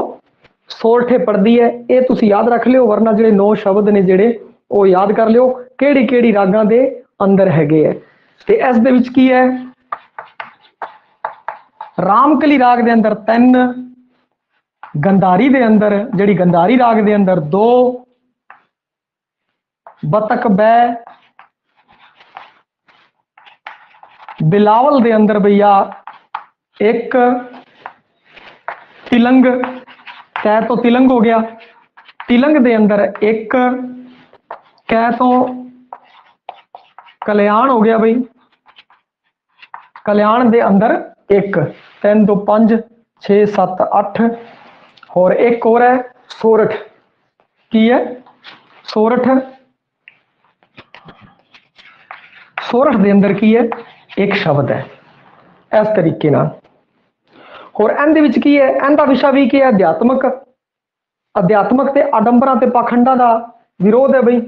सोरठे पढ़दी है। ये तुसी याद रख लियो, वरना जिहड़े 9 शब्द ने जिहड़े वो याद कर लियो केड़ी केड़ी रागां दे अंदर हैगे है। ते इस दे विच की है, रामकली राग दे अंदर 3, गंधारी दे अंदर जिहड़ी गंधारी राग दे अंदर 2, बतक बै, बिलावल दे अंदर भैया 1, तिलंग कै तो तिलंग हो गया, तिलंग दे अंदर 1, कै तो कल्याण हो गया भाई, कल्याण दे अंदर 1, 3 2 5 6 7 8 और एक और है सोरठ। की है सोरठ, सोरठ दे अंदर की है एक शब्द है इस तरीके नाल। और इहदे विच की है, इहदा विषय भी की है अध्यात्मक, अध्यात्मक ते आडंबरा ते पाखंडा दा विरोध है बई।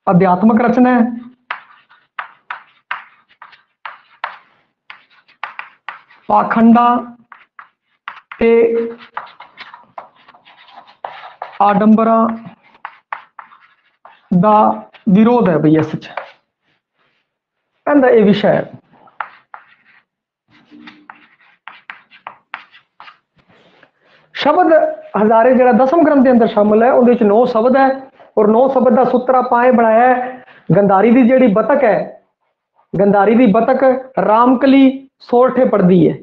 अध्यात्मक रचना है, पाखंडा ते आडंबरा दा विरोध है बई। इस ये विषय है। शब्द हजारे जो दसम ग्रंथ के अंदर शामिल है उहदे विच 9 शब्द है और 9 शब्द का सूत्र आपां बनाया है। गंधारी की जिहड़ी बतक है, गंधारी की बतक रामकली सोरठे पढ़दी है।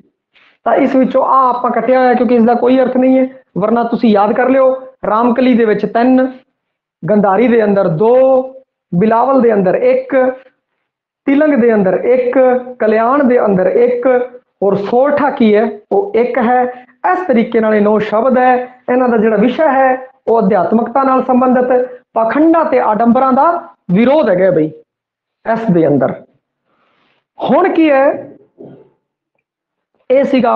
तो इस विचों आपां कटिया होया क्योंकि इसका कोई अर्थ नहीं है, वरना तुसी याद कर लियो रामकली दे विच 3, गंधारी दे अंदर 2, बिलावल दे अंदर 1, तिलंग दे अंदर 1, कल्याण दे अंदर 1 और सोरठा की है वो 1 है। इस तरीके नाल 9 शब्द है। इन्हां दा जिहड़ा विषय है वो अध्यात्मकता नाल संबंधित पाखंडा ते आडंबरां दा विरोध है बई इस दे अंदर। हुण की है, ये सीगा